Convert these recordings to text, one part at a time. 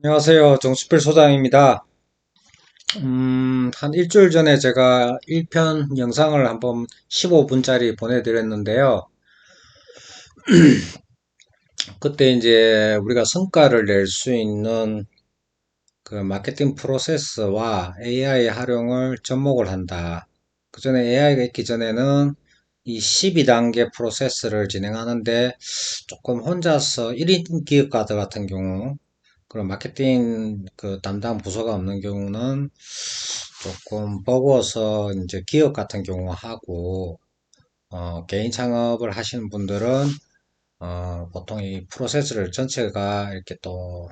안녕하세요. 정수필 소장입니다. 한 일주일 전에 제가 1편 영상을 한번 15분짜리 보내드렸는데요. 그때 이제 우리가 성과를 낼 수 있는 그 마케팅 프로세스와 AI 활용을 접목을 한다. 그 전에 AI가 있기 전에는 이 12단계 프로세스를 진행하는데 조금 혼자서 1인 기업가들 같은 경우 그런 마케팅 그 담당 부서가 없는 경우는 조금 버거워서 이제 기업 같은 경우 하고 개인 창업을 하시는 분들은 보통 이 프로세스를 전체가 이렇게 또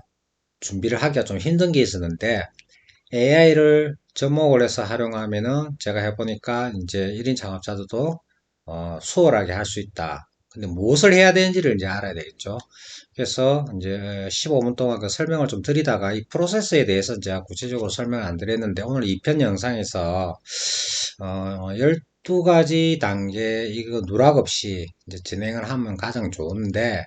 준비를 하기가 좀 힘든 게 있었는데 AI를 접목을 해서 활용하면은 제가 해보니까 이제 1인 창업자들도 수월하게 할 수 있다. 근데 무엇을 해야 되는지를 이제 알아야 되겠죠. 그래서 이제 15분 동안 그 설명을 좀 드리다가 이 프로세스에 대해서 제가 구체적으로 설명을 안 드렸는데 오늘 2편 영상에서 12가지 단계 이거 누락 없이 이제 진행을 하면 가장 좋은데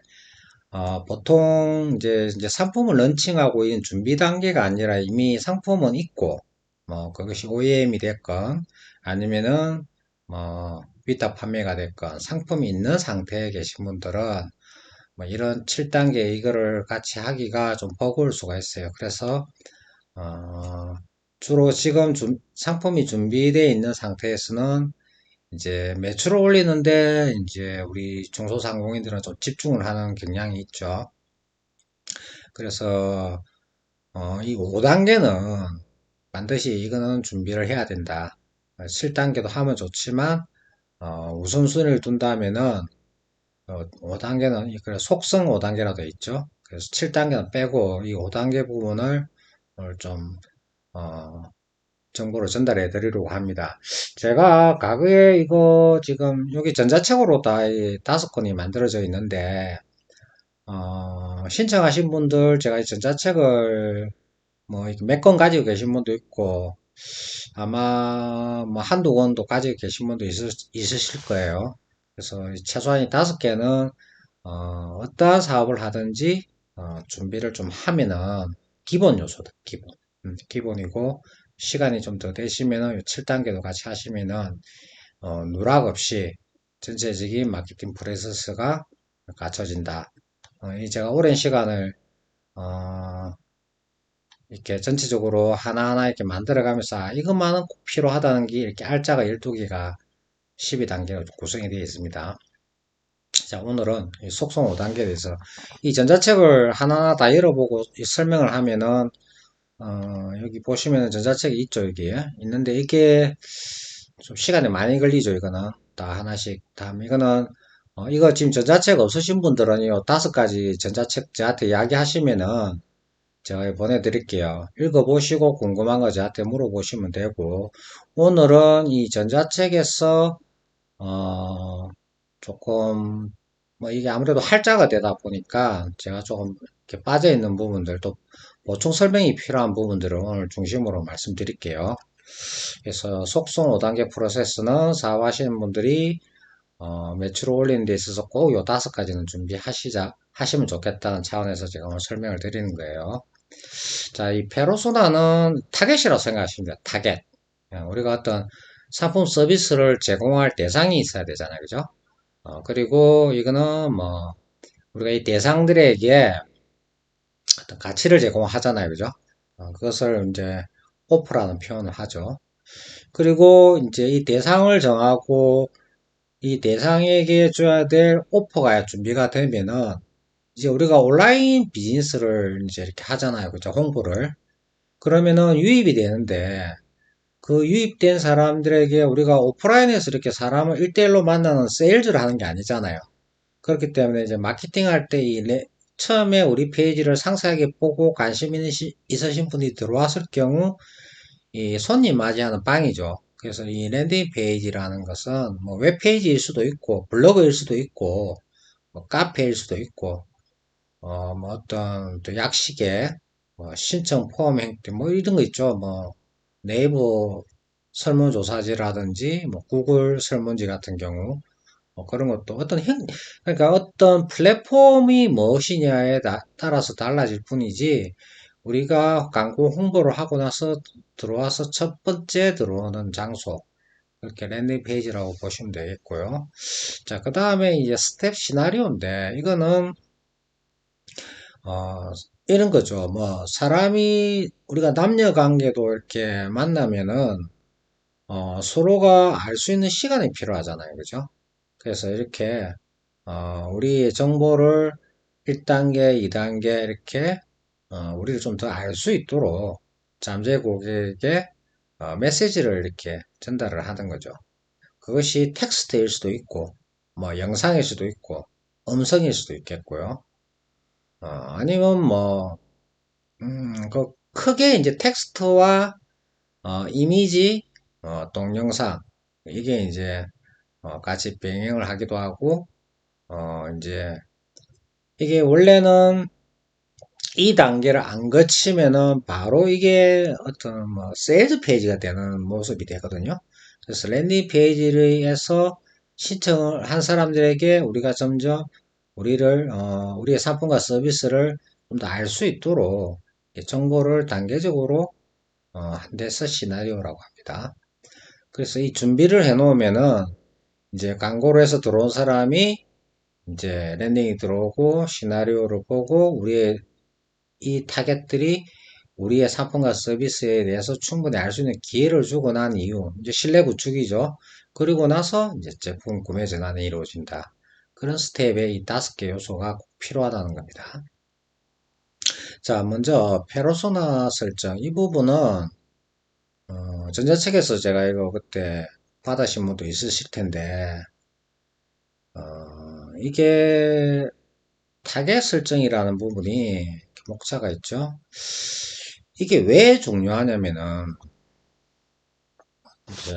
보통 이제 상품을 런칭하고 있는 준비 단계가 아니라 이미 상품은 있고, 뭐, 그것이 OEM이 됐건, 아니면은, 뭐, 위탁 판매가 됐건, 상품이 있는 상태에 계신 분들은, 뭐, 이런 7단계 이거를 같이 하기가 좀 버거울 수가 있어요. 그래서, 어, 주로 지금 상품이 준비되어 있는 상태에서는 이제 매출을 올리는데, 이제 우리 중소상공인들은 좀 집중을 하는 경향이 있죠. 그래서 이 5단계는 반드시 이거는 준비를 해야 된다. 7단계도 하면 좋지만 우선순위를 둔다면은 5단계는 그래 속성 5단계라고 돼 있죠. 그래서 7단계는 빼고 이 5단계 부분을 오늘 좀 어, 정보를 전달해 드리려고 합니다. 제가 과거에 이거 지금 여기 전자책으로 다 5권이 만들어져 있는데 신청하신 분들 제가 이 전자책을 뭐 몇 권 가지고 계신 분도 있고 아마 뭐 한두 권도 가지고 계신 분도 있으실 거예요. 그래서 최소한 이 5개는 어떠한 사업을 하든지 준비를 좀 하면은 기본 요소다. 기본이고 시간이 좀 더 되시면은 7단계도 같이 하시면은 누락 없이 전체적인 마케팅 프로세스가 갖춰진다. 이 제가 오랜 시간을 어, 이렇게 전체적으로 하나하나 이렇게 만들어가면서 이것만은 꼭 필요하다는 게 이렇게 알짜가 12개가 12단계로 구성이 되어 있습니다. 자, 오늘은 이 속성 5단계에 대해서 이 전자책을 하나하나 다 열어보고 설명을 하면은 여기 보시면 전자책이 있죠, 여기 있는데 이게 좀 시간이 많이 걸리죠, 이거는 다 하나씩 다 이거는 이거 지금 전자책 없으신 분들은 이 5가지 전자책 저한테 이야기하시면은 제가 보내드릴게요. 읽어보시고 궁금한 거 저한테 물어보시면 되고, 오늘은 이 전자책에서, 조금, 뭐 이게 아무래도 할자가 되다 보니까 제가 조금 이렇게 빠져있는 부분들, 또 보충 설명이 필요한 부분들을 오늘 중심으로 말씀드릴게요. 그래서 속성 5단계 프로세스는 사업하시는 분들이, 매출을 올리는 데 있어서 꼭 요 5가지는 하시면 좋겠다는 차원에서 제가 오늘 설명을 드리는 거예요. 자, 이 페르소나는 타겟이라고 생각하시면 돼요. 타겟. 우리가 어떤 상품 서비스를 제공할 대상이 있어야 되잖아요. 그죠? 그리고 이거는 뭐, 우리가 이 대상들에게 어떤 가치를 제공하잖아요. 그죠? 그것을 이제 오프라는 표현을 하죠. 그리고 이제 이 대상을 정하고 이 대상에게 줘야 될 오퍼가 준비가 되면은 이제 우리가 온라인 비즈니스를 이제 이렇게 하잖아요. 그죠? 홍보를. 그러면은 유입이 되는데 그 유입된 사람들에게 우리가 오프라인에서 이렇게 사람을 1대1로 만나는 세일즈를 하는 게 아니잖아요. 그렇기 때문에 이제 마케팅 할 때 처음에 우리 페이지를 상세하게 보고 관심 있으신 분이 들어왔을 경우 이 손님 맞이하는 방이죠. 그래서 이 랜딩 페이지라는 것은 뭐 웹페이지일 수도 있고 블로그일 수도 있고 뭐 카페일 수도 있고 뭐 어떤 또 약식의 뭐 신청 포함 행태 뭐 이런 거 있죠. 뭐 네이버 설문조사지라든지 뭐 구글 설문지 같은 경우 뭐 그런 것도 그러니까 어떤 플랫폼이 무엇이냐에 따라서 달라질 뿐이지 우리가 광고 홍보를 하고 나서 들어와서 첫 번째 들어오는 장소. 이렇게 랜딩 페이지라고 보시면 되겠고요. 자, 그 다음에 이제 스텝 시나리오인데, 이거는, 어, 이런 거죠. 뭐, 사람이, 우리가 남녀 관계도 이렇게 만나면은, 서로가 알 수 있는 시간이 필요하잖아요. 그죠? 그래서 이렇게, 우리의 정보를 1단계, 2단계 이렇게, 우리를 좀 더 알 수 있도록 잠재 고객에게 메시지를 이렇게 전달을 하는 거죠. 그것이 텍스트일 수도 있고, 뭐, 영상일 수도 있고, 음성일 수도 있겠고요. 아니면 뭐, 그 크게 이제 텍스트와 이미지, 동영상, 이게 이제 같이 병행을 하기도 하고, 이제 이게 원래는 이 단계를 안 거치면은 바로 이게 어떤 뭐 세일즈 페이지가 되는 모습이 되거든요. 그래서 랜딩 페이지에서 신청을 한 사람들에게 우리가 점점 우리의 상품과 서비스를 좀 더 알 수 있도록 정보를 단계적으로 한 데서 시나리오라고 합니다. 그래서 이 준비를 해 놓으면은 이제 광고로 해서 들어온 사람이 이제 랜딩이 들어오고 시나리오를 보고 우리의 이 타겟들이 우리의 상품과 서비스에 대해서 충분히 알 수 있는 기회를 주고 난 이후, 이제 신뢰 구축이죠. 그리고 나서 이제 제품 구매 전환이 이루어진다. 그런 스텝에 이 5개 요소가 꼭 필요하다는 겁니다. 자, 먼저 페르소나 설정. 이 부분은 전자책에서 제가 이거 그때 받으신 분도 있으실 텐데 이게 타겟 설정이라는 부분이 목차가 있죠. 이게 왜 중요하냐면은 이제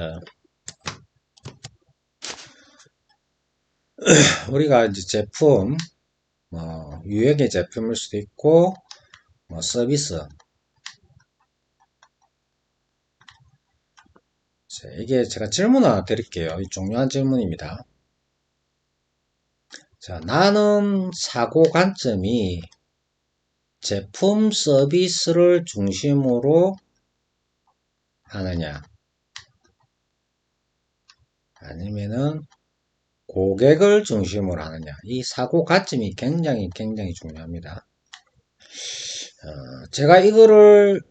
우리가 이제 제품, 유형의 제품일 수도 있고, 뭐 서비스. 자, 이게 제가 질문 하나 드릴게요. 이 중요한 질문입니다. 자, 나는 사고 관점이 제품 서비스를 중심으로 하느냐, 아니면은 고객을 중심으로 하느냐. 이 사고 관점이 굉장히 중요합니다. 제가 이거를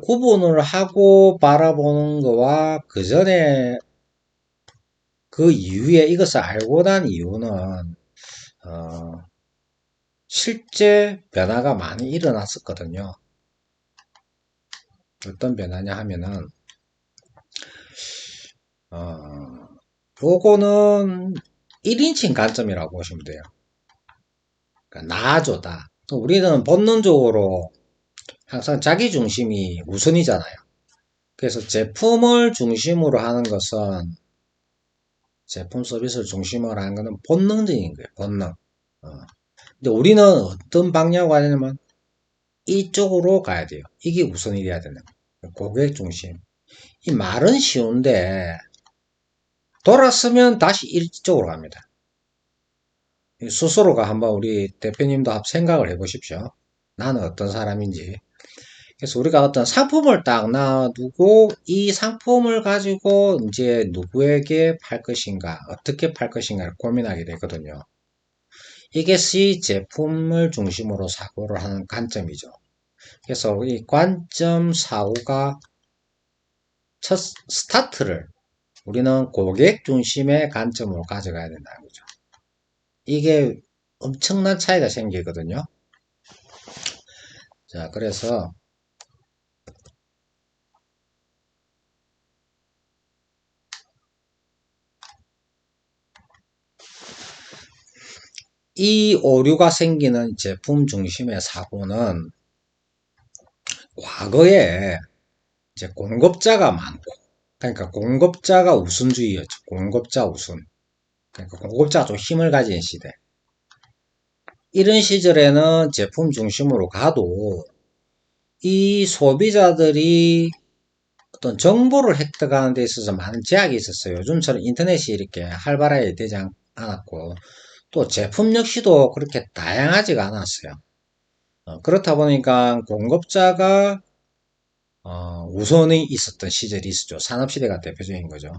구분을 하고 바라보는 거와 그 전에 그 이후에 이것을 알고 난 이유는 실제 변화가 많이 일어났었거든요. 어떤 변화냐 하면은 요거는 1인칭 관점이라고 보시면 돼요. 그러니까 나조다. 우리는 본능적으로 항상 자기 중심이 우선이잖아요. 그래서 제품을 중심으로 하는 것은 제품 서비스를 중심으로 하는 것은 본능적인 거예요. 본능. 근데 우리는 어떤 방향으로 가냐면 이쪽으로 가야 돼요. 이게 우선이 돼야 되는 거예요. 고객 중심. 이 말은 쉬운데 돌았으면 다시 이쪽으로 갑니다. 스스로가 한번 우리 대표님도 한번 생각을 해보십시오. 나는 어떤 사람인지. 그래서 우리가 어떤 상품을 딱 놔두고 이 상품을 가지고 이제 누구에게 팔 것인가, 어떻게 팔 것인가를 고민하게 되거든요. 이것이 제품을 중심으로 사고를 하는 관점이죠. 그래서 이 관점 사고가 첫 스타트를 우리는 고객 중심의 관점으로 가져가야 된다는 거죠. 이게 엄청난 차이가 생기거든요. 자, 그래서 이 오류가 생기는 제품 중심의 사고는 과거에 이제 공급자가 많고, 그러니까 공급자가 우선주의였죠. 공급자 우선. 그러니까 공급자가 좀 힘을 가진 시대. 이런 시절에는 제품 중심으로 가도 이 소비자들이 어떤 정보를 획득하는 데 있어서 많은 제약이 있었어요. 요즘처럼 인터넷이 이렇게 활발하게 되지 않았고, 또 제품 역시도 그렇게 다양하지가 않았어요. 그렇다 보니까 공급자가 우선이 있었던 시절이 있었죠. 산업시대가 대표적인 거죠.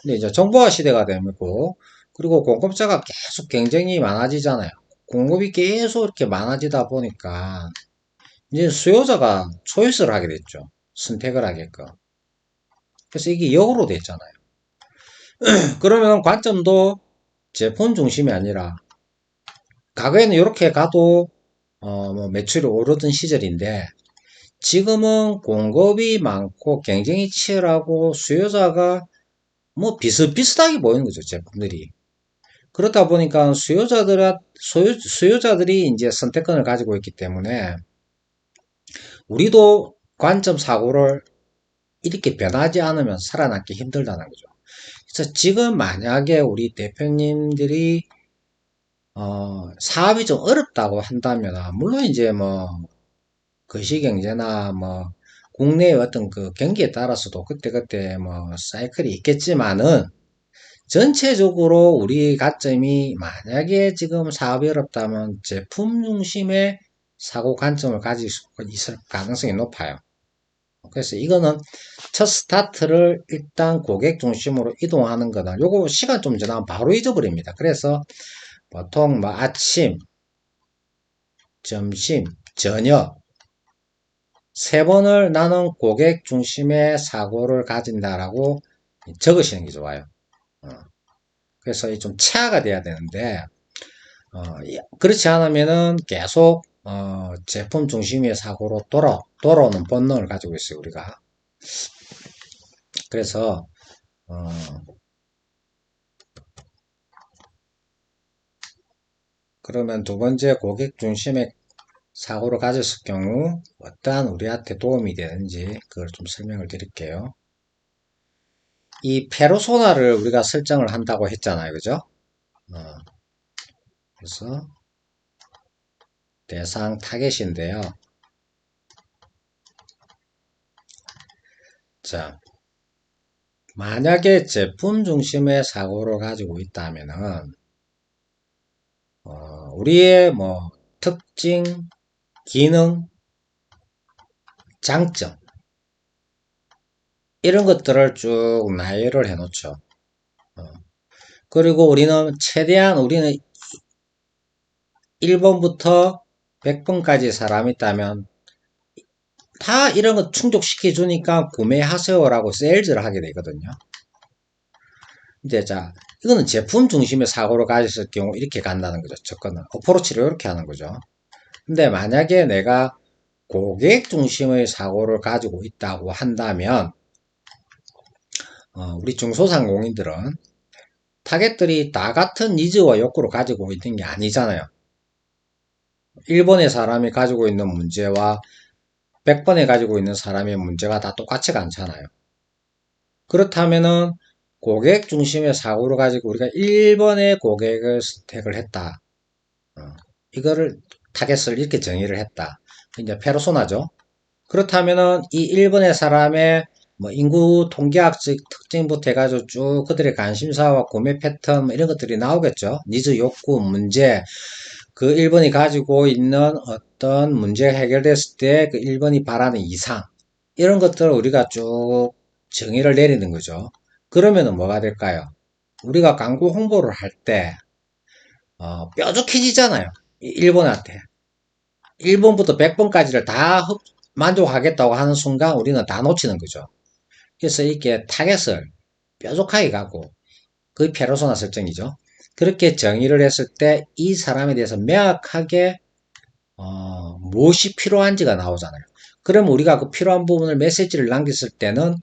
근데 이제 정보화 시대가 되고, 그리고 공급자가 계속 경쟁이 많아지잖아요. 공급이 계속 이렇게 많아지다 보니까, 이제 수요자가 초이스를 하게 됐죠. 선택을 하게끔. 그래서 이게 역으로 됐잖아요. 그러면 관점도 제품 중심이 아니라, 과거에는 이렇게 가도, 뭐 매출이 오르던 시절인데, 지금은 공급이 많고 경쟁이 치열하고 수요자가 뭐 비슷비슷하게 보이는 거죠, 제품들이. 그렇다 보니까 수요자들이 이제 선택권을 가지고 있기 때문에 우리도 관점 사고를 이렇게 변하지 않으면 살아남기 힘들다는 거죠. 그래서 지금 만약에 우리 대표님들이 사업이 좀 어렵다고 한다면 물론 이제 뭐 거시경제나 뭐 국내의 어떤 그 경기에 따라서도 그때그때 뭐 사이클이 있겠지만은 전체적으로 우리 가점이 만약에 지금 사업이 어렵다면 제품 중심의 사고 관점을 가질 수 있을 가능성이 높아요. 그래서 이거는 첫 스타트를 일단 고객 중심으로 이동하는 거다. 요거 시간 좀 지나면 바로 잊어버립니다. 그래서 보통 뭐 아침, 점심, 저녁 세 번을 나는 고객 중심의 사고를 가진다라고 적으시는 게 좋아요. 어, 그래서 좀 체화가 돼야 되는데 그렇지 않으면은 계속 제품 중심의 사고로 돌아오는 본능을 가지고 있어요, 우리가. 그래서 어, 그러면 두 번째 고객 중심의 사고를 가졌을 경우 어떠한 우리한테 도움이 되는지 그걸 좀 설명을 드릴게요. 이 페르소나를 우리가 설정을 한다고 했잖아요, 그죠? 어, 그래서 대상 타겟인데요. 자, 만약에 제품 중심의 사고를 가지고 있다면은 우리의 뭐 특징, 기능, 장점 이런 것들을 쭉 나열을 해 놓죠. 그리고 우리는 1번부터 100번까지 사람이 있다면 다 이런 거 충족시켜 주니까 구매하세요라고 세일즈를 하게 되거든요. 이제 자, 이거는 제품 중심의 사고를 가졌을 경우 이렇게 간다는 거죠. 접근은 어프로치를 이렇게 하는 거죠. 근데 만약에 내가 고객 중심의 사고를 가지고 있다고 한다면 우리 중소상공인들은 타겟들이 다 같은 니즈와 욕구를 가지고 있는 게 아니잖아요. 1번의 사람이 가지고 있는 문제와 100번에 가지고 있는 사람의 문제가 다 똑같지가 않잖아요. 그렇다면은 고객 중심의 사고를 가지고 우리가 1번의 고객을 선택을 했다. 이거를 타겟을 이렇게 정의를 했다. 이제 페르소나죠. 그렇다면은 이 1번의 사람의 뭐 인구 통계학적 특징부터 해가지고 쭉 그들의 관심사와 구매 패턴 뭐 이런 것들이 나오겠죠. 니즈, 욕구, 문제. 그 1번이 가지고 있는 어떤 문제가 해결됐을 때 그 1번이 바라는 이상. 이런 것들을 우리가 쭉 정의를 내리는 거죠. 그러면은 뭐가 될까요? 우리가 광고 홍보를 할 때, 뾰족해지잖아요. 1번한테. 1번부터 100번까지를 다 만족하겠다고 하는 순간 우리는 다 놓치는 거죠. 그래서 이렇게 타겟을 뾰족하게 가고, 그게 페르소나 설정이죠. 그렇게 정의를 했을 때 이 사람에 대해서 명확하게 무엇이 필요한지가 나오잖아요. 그럼 우리가 그 필요한 부분을 메시지를 남겼을 때는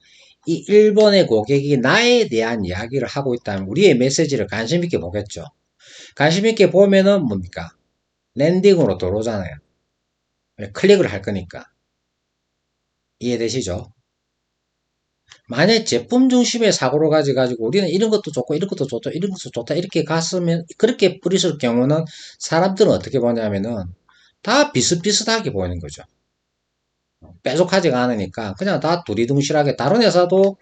이 1번의 고객이 나에 대한 이야기를 하고 있다면 우리의 메시지를 관심 있게 보겠죠. 관심 있게 보면은 뭡니까? 랜딩으로 들어오잖아요. 클릭을 할 거니까. 이해되시죠? 만약 제품 중심의 사고를 가지고 우리는 이런 것도 좋고 이런 것도 좋다 이런 것도 좋다 이렇게 갔으면 그렇게 뿌리실 경우는 사람들은 어떻게 보냐면은 다 비슷비슷하게 보이는 거죠. 뾰족하지가 않으니까 그냥 다 두리둥실하게 다른 회사도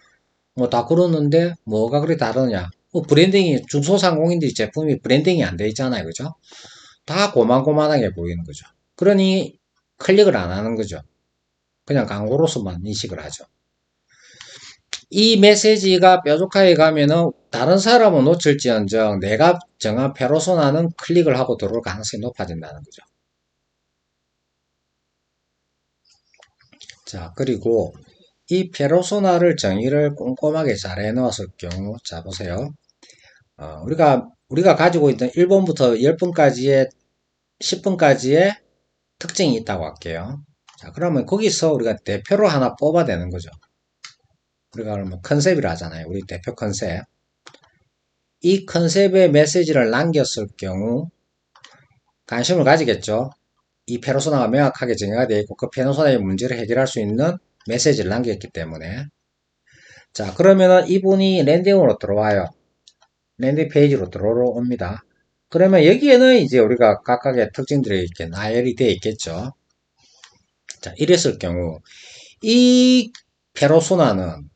뭐 다 그러는데 뭐가 그리 다르냐? 뭐 브랜딩이 중소상공인들이 제품이 브랜딩이 안 돼 있잖아요, 그죠? 다 고만고만하게 보이는 거죠. 그러니 클릭을 안 하는 거죠. 그냥 광고로서만 인식을 하죠. 이 메시지가 뾰족하게 가면은 다른 사람은 놓칠지언정 내가 정한 페르소나는 클릭을 하고 들어올 가능성이 높아진다는 거죠. 자, 그리고 이 페르소나를 정의를 꼼꼼하게 잘 해놓았을 경우, 자, 보세요. 우리가 가지고 있던 1번부터 10번까지의, 10번까지의 특징이 있다고 할게요. 자, 그러면 거기서 우리가 대표로 하나 뽑아내는 거죠. 우리가 그러면 컨셉이라 하잖아요. 우리 대표 컨셉. 이 컨셉의 메시지를 남겼을 경우 관심을 가지겠죠. 이 페르소나가 명확하게 정의가 되어 있고 그 페르소나의 문제를 해결할 수 있는 메시지를 남겼기 때문에 자, 그러면은 이분이 랜딩으로 들어와요. 랜딩 페이지로 들어옵니다. 그러면 여기에는 이제 우리가 각각의 특징들이 이렇게 나열이 되어 있겠죠. 자, 이랬을 경우 이 페르소나는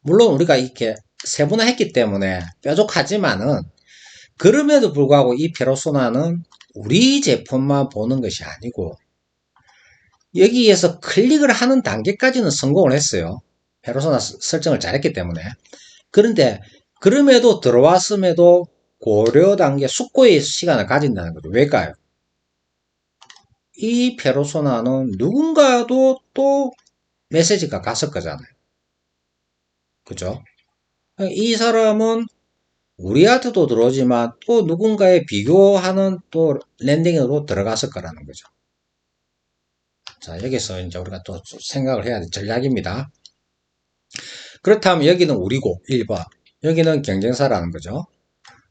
물론 우리가 이렇게 세분화했기 때문에 뾰족하지만은 그럼에도 불구하고 이 페르소나는 우리 제품만 보는 것이 아니고 여기에서 클릭을 하는 단계까지는 성공을 했어요. 페르소나 설정을 잘했기 때문에. 그런데 그럼에도 들어왔음에도 고려 단계 숙고의 시간을 가진다는 거죠. 왜일까요? 이 페르소나는 누군가도 또 메시지가 갔을 거잖아요. 그죠? 이 사람은 우리한테도 들어오지만 또 누군가에 비교하는 또 랜딩으로 들어갔을 거라는 거죠. 자, 여기서 이제 우리가 또 생각을 해야 될 전략입니다. 그렇다면 여기는 우리고 1번. 여기는 경쟁사라는 거죠.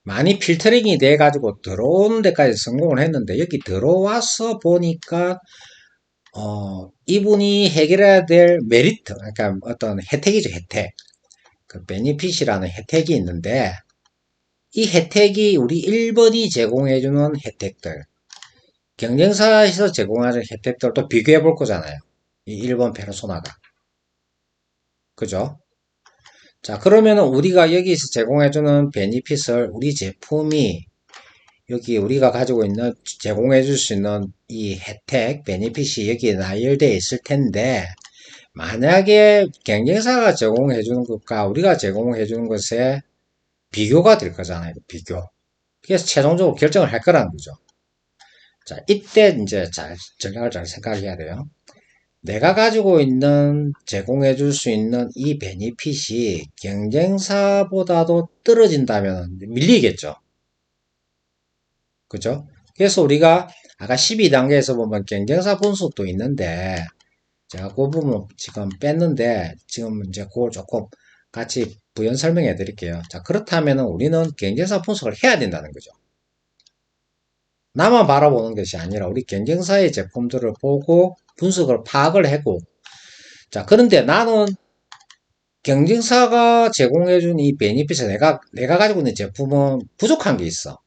많이 필터링이 돼 가지고 들어오는 데까지 성공을 했는데 여기 들어와서 보니까 이분이 해결해야 될 메리트, 그러니까 어떤 혜택이죠, 혜택. 그 베니핏이라는 혜택이 있는데 이 혜택이 우리 1번이 제공해주는 혜택들, 경쟁사에서 제공하는 혜택들 또 비교해 볼 거잖아요. 이 1번 페르소나가. 그죠? 자, 그러면은 우리가 여기서 제공해주는 베니핏을 우리 제품이 여기 우리가 가지고 있는 제공해 줄 수 있는 이 혜택, 베니핏이 여기에 나열되어 있을 텐데 만약에 경쟁사가 제공해 주는 것과 우리가 제공해 주는 것에 비교가 될 거잖아요. 비교. 그래서 최종적으로 결정을 할 거라는 거죠. 자, 이때 이제 전략을 잘 생각해야 돼요. 내가 가지고 있는 제공해 줄 수 있는 이 베니핏이 경쟁사보다도 떨어진다면 밀리겠죠. 그죠? 그래서 우리가 아까 12단계에서 보면 경쟁사 분석도 있는데 제가 그 부분 지금 뺐는데 지금 이제 그걸 조금 같이 부연 설명해 드릴게요. 자, 그렇다면 우리는 경쟁사 분석을 해야 된다는 거죠. 나만 바라보는 것이 아니라 우리 경쟁사의 제품들을 보고 분석을 파악을 하고 자, 그런데 나는 경쟁사가 제공해준 이 베니핏에 내가 가지고 있는 제품은 부족한 게 있어.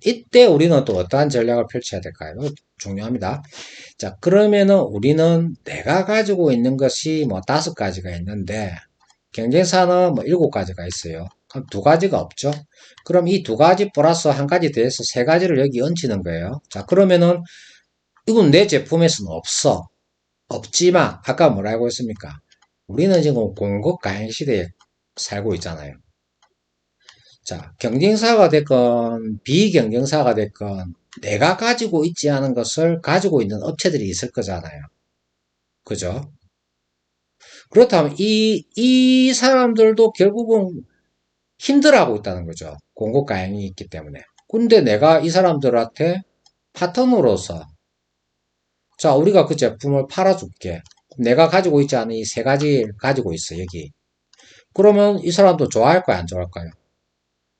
이때 우리는 또 어떠한 전략을 펼쳐야 될까요? 중요합니다. 자, 그러면은 우리는 내가 가지고 있는 것이 뭐 5가지가 있는데, 경쟁사는 뭐 7가지가 있어요. 그럼 2가지가 없죠? 그럼 이 2가지 플러스 1가지 더해서 3가지를 여기 얹히는 거예요. 자, 그러면은 이건 내 제품에서는 없어. 없지만, 아까 뭐라고 했습니까? 우리는 지금 공급 가행 시대에 살고 있잖아요. 자, 경쟁사가 됐건 비경쟁사가 됐건 내가 가지고 있지 않은 것을 가지고 있는 업체들이 있을 거잖아요. 그죠? 그렇다면 이 사람들도 결국은 힘들어하고 있다는 거죠. 공급가행이 있기 때문에. 근데 내가 이 사람들한테 파트너로서 자, 우리가 그 제품을 팔아줄게. 내가 가지고 있지 않은 이 3가지 가지고 있어, 여기. 그러면 이 사람도 좋아할까요, 안 좋아할까요?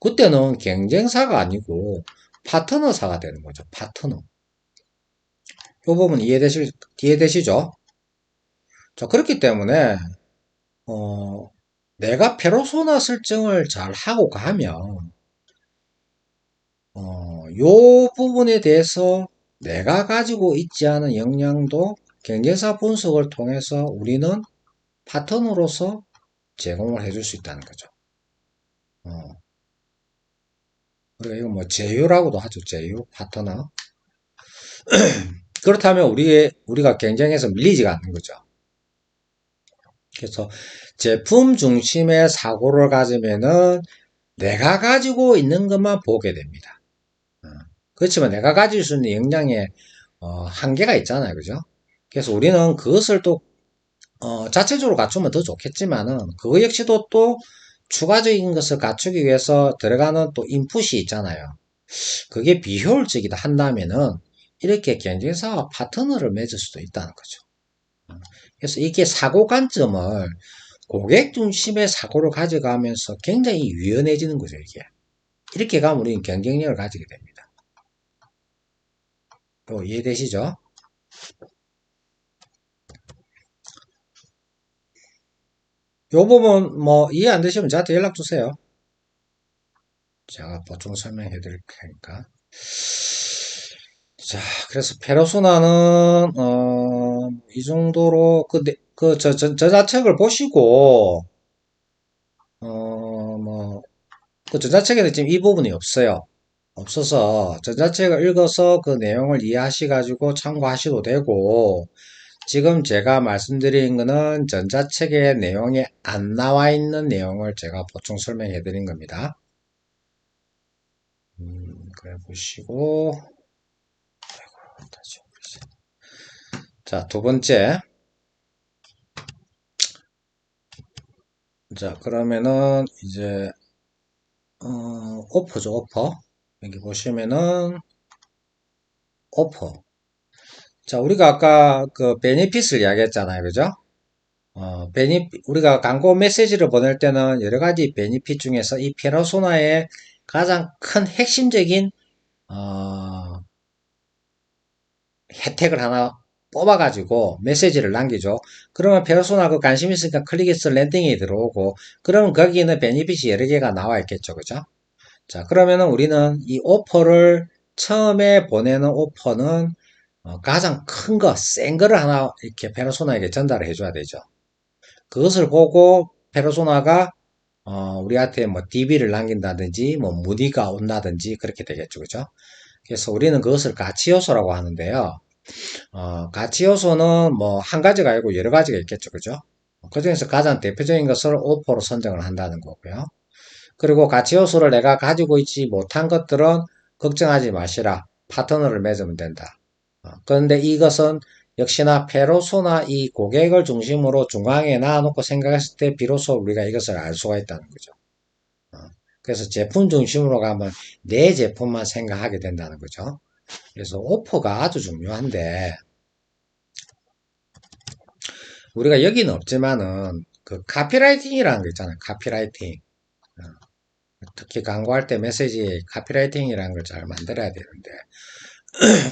그때는 경쟁사가 아니고 파트너사가 되는 거죠. 파트너. 이 부분 이해되시죠? 자, 그렇기 때문에, 내가 페르소나 설정을 잘 하고 가면, 요 부분에 대해서 내가 가지고 있지 않은 역량도 경쟁사 분석을 통해서 우리는 파트너로서 제공을 해줄 수 있다는 거죠. 우리가 이거 뭐 제휴라고도 하죠. 제휴, 파트너. 그렇다면 우리가 경쟁에서 밀리지가 않는 거죠. 그래서 제품 중심의 사고를 가지면은 내가 가지고 있는 것만 보게 됩니다. 그렇지만 내가 가질 수 있는 역량에 한계가 있잖아요. 그죠? 그래서 우리는 그것을 또 자체적으로 갖추면 더 좋겠지만은 그거 역시도 또 추가적인 것을 갖추기 위해서 들어가는 또 인풋이 있잖아요. 그게 비효율적이다 한다면은 이렇게 경쟁사와 파트너를 맺을 수도 있다는 거죠. 그래서 이게 사고 관점을 고객 중심의 사고를 가져가면서 굉장히 유연해지는 거죠, 이게. 이렇게 가면 우리는 경쟁력을 가지게 됩니다. 이해되시죠? 요 부분 뭐 이해 안 되시면 저한테 연락 주세요. 제가 보충 설명해 드릴 테니까. 자, 그래서 페르소나는 이 정도로 저자책을 보시고 뭐 그 전자책에는 지금 이 부분이 없어요. 없어서 전자책을 읽어서 그 내용을 이해하셔가지고 참고하셔도 되고, 지금 제가 말씀드린 거는 전자책의 내용에 안 나와 있는 내용을 제가 보충 설명해 드린 겁니다. 그래 보시고, 자, 두 번째. 자, 그러면은 이제 오퍼죠, 오퍼. 여기 보시면은 오퍼. 자, 우리가 아까 그 베네핏을 이야기했잖아요. 그죠? 우리가 광고 메시지를 보낼 때는 여러 가지 베니핏 중에서 이 페르소나의 가장 큰 핵심적인, 어, 혜택을 하나 뽑아가지고 메시지를 남기죠. 그러면 페르소나 그 관심 있으니까 클릭해서 랜딩이 들어오고, 그러면 거기는 베니핏이 여러 개가 나와 있겠죠. 그죠? 자, 그러면은 우리는 이 오퍼를 처음에 보내는 오퍼는 가장 큰 거, 센 거를 하나 이렇게 페르소나에게 전달을 해줘야 되죠. 그것을 보고 페르소나가 우리한테 뭐 DB를 남긴다든지 뭐 문의가 온다든지 그렇게 되겠죠. 그죠? 그래서 우리는 그것을 가치 요소라고 하는데요. 가치 요소는 뭐 한 가지가 아니고 여러 가지가 있겠죠. 그죠? 그 중에서 가장 대표적인 것을 오퍼로 선정을 한다는 거고요. 그리고 가치 요소를 내가 가지고 있지 못한 것들은 걱정하지 마시라. 파트너를 맺으면 된다. 그런데 이것은 역시나 페르소나 이 고객을 중심으로 중앙에 놔놓고 생각했을 때 비로소 우리가 이것을 알 수가 있다는 거죠. 그래서 제품 중심으로 가면 내 제품만 생각하게 된다는 거죠. 그래서 오퍼가 아주 중요한데 우리가 여기는 없지만은 그 카피라이팅이라는 거 있잖아요. 카피라이팅. 특히 광고할 때 메시지에 카피라이팅이라는 걸 잘 만들어야 되는데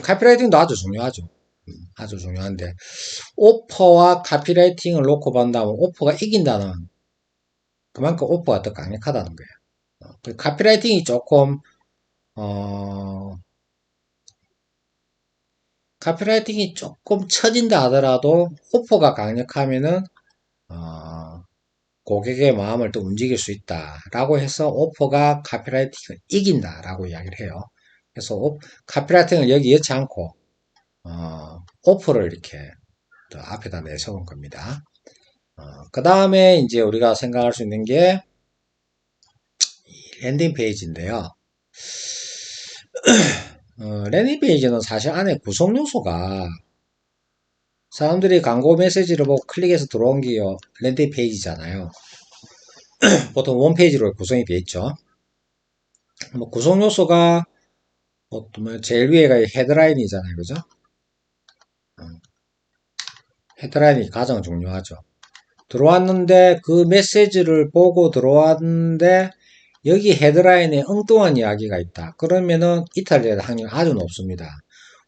카피라이팅도 아주 중요하죠. 아주 중요한데 오퍼와 카피라이팅을 놓고 본다면 오퍼가 이긴다는 그만큼 오퍼가 더 강력하다는 거예요. 그 카피라이팅이 조금 어, 카피라이팅이 조금 처진다 하더라도 오퍼가 강력하면은 고객의 마음을 또 움직일 수 있다라고 해서 오퍼가 카피라이팅을 이긴다라고 이야기를 해요. 그래서 카피라이팅을 여기 넣지 않고 오퍼를 이렇게 더 앞에다 내세운 겁니다. 그 다음에 이제 우리가 생각할 수 있는 게 랜딩 페이지인데요. 랜딩 페이지는 사실 안에 구성 요소가 사람들이 광고 메시지를 보고 클릭해서 들어온 게 랜딩 페이지잖아요. 보통 원페이지로 구성이 되어 있죠. 뭐 구성 요소가 뭐 제일 위에가 헤드라인이잖아요. 그죠? 헤드라인이 가장 중요하죠. 들어왔는데 그 메시지를 보고 들어왔는데 여기 헤드라인에 엉뚱한 이야기가 있다. 그러면은 이탈될 확률이 아주 높습니다.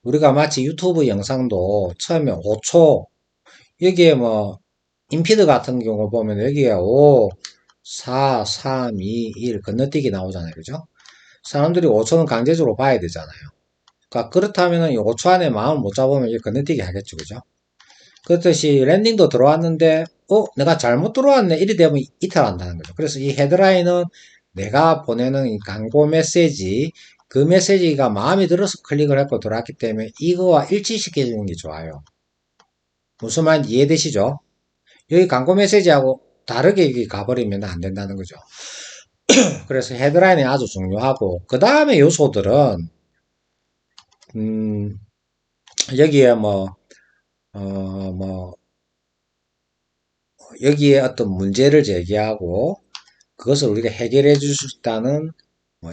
우리가 마치 유튜브 영상도 처음에 5초 여기에 뭐 인피드 같은 경우 보면 여기에 5, 4, 3, 2, 1 건너뛰기 나오잖아요. 그죠? 사람들이 5초는 강제적으로 봐야 되잖아요. 그러니까 그렇다면 5초 안에 마음을 못 잡으면 건너뛰기 하겠죠. 그죠? 그렇듯이 랜딩도 들어왔는데 내가 잘못 들어왔네 이리 되면 이탈한다는 거죠. 그래서 이 헤드라인은 내가 보내는 이 광고 메시지 그 메시지가 마음에 들어서 클릭을 했고 들어왔기 때문에 이거와 일치시켜 주는 게 좋아요. 무슨 말인지 이해되시죠? 여기 광고 메시지하고 다르게 여기 가버리면 안 된다는 거죠. 그래서 헤드라인이 아주 중요하고, 그 다음에 요소들은, 음, 여기에 뭐, 여기에 어떤 문제를 제기하고, 그것을 우리가 해결해 줄 수 있다는,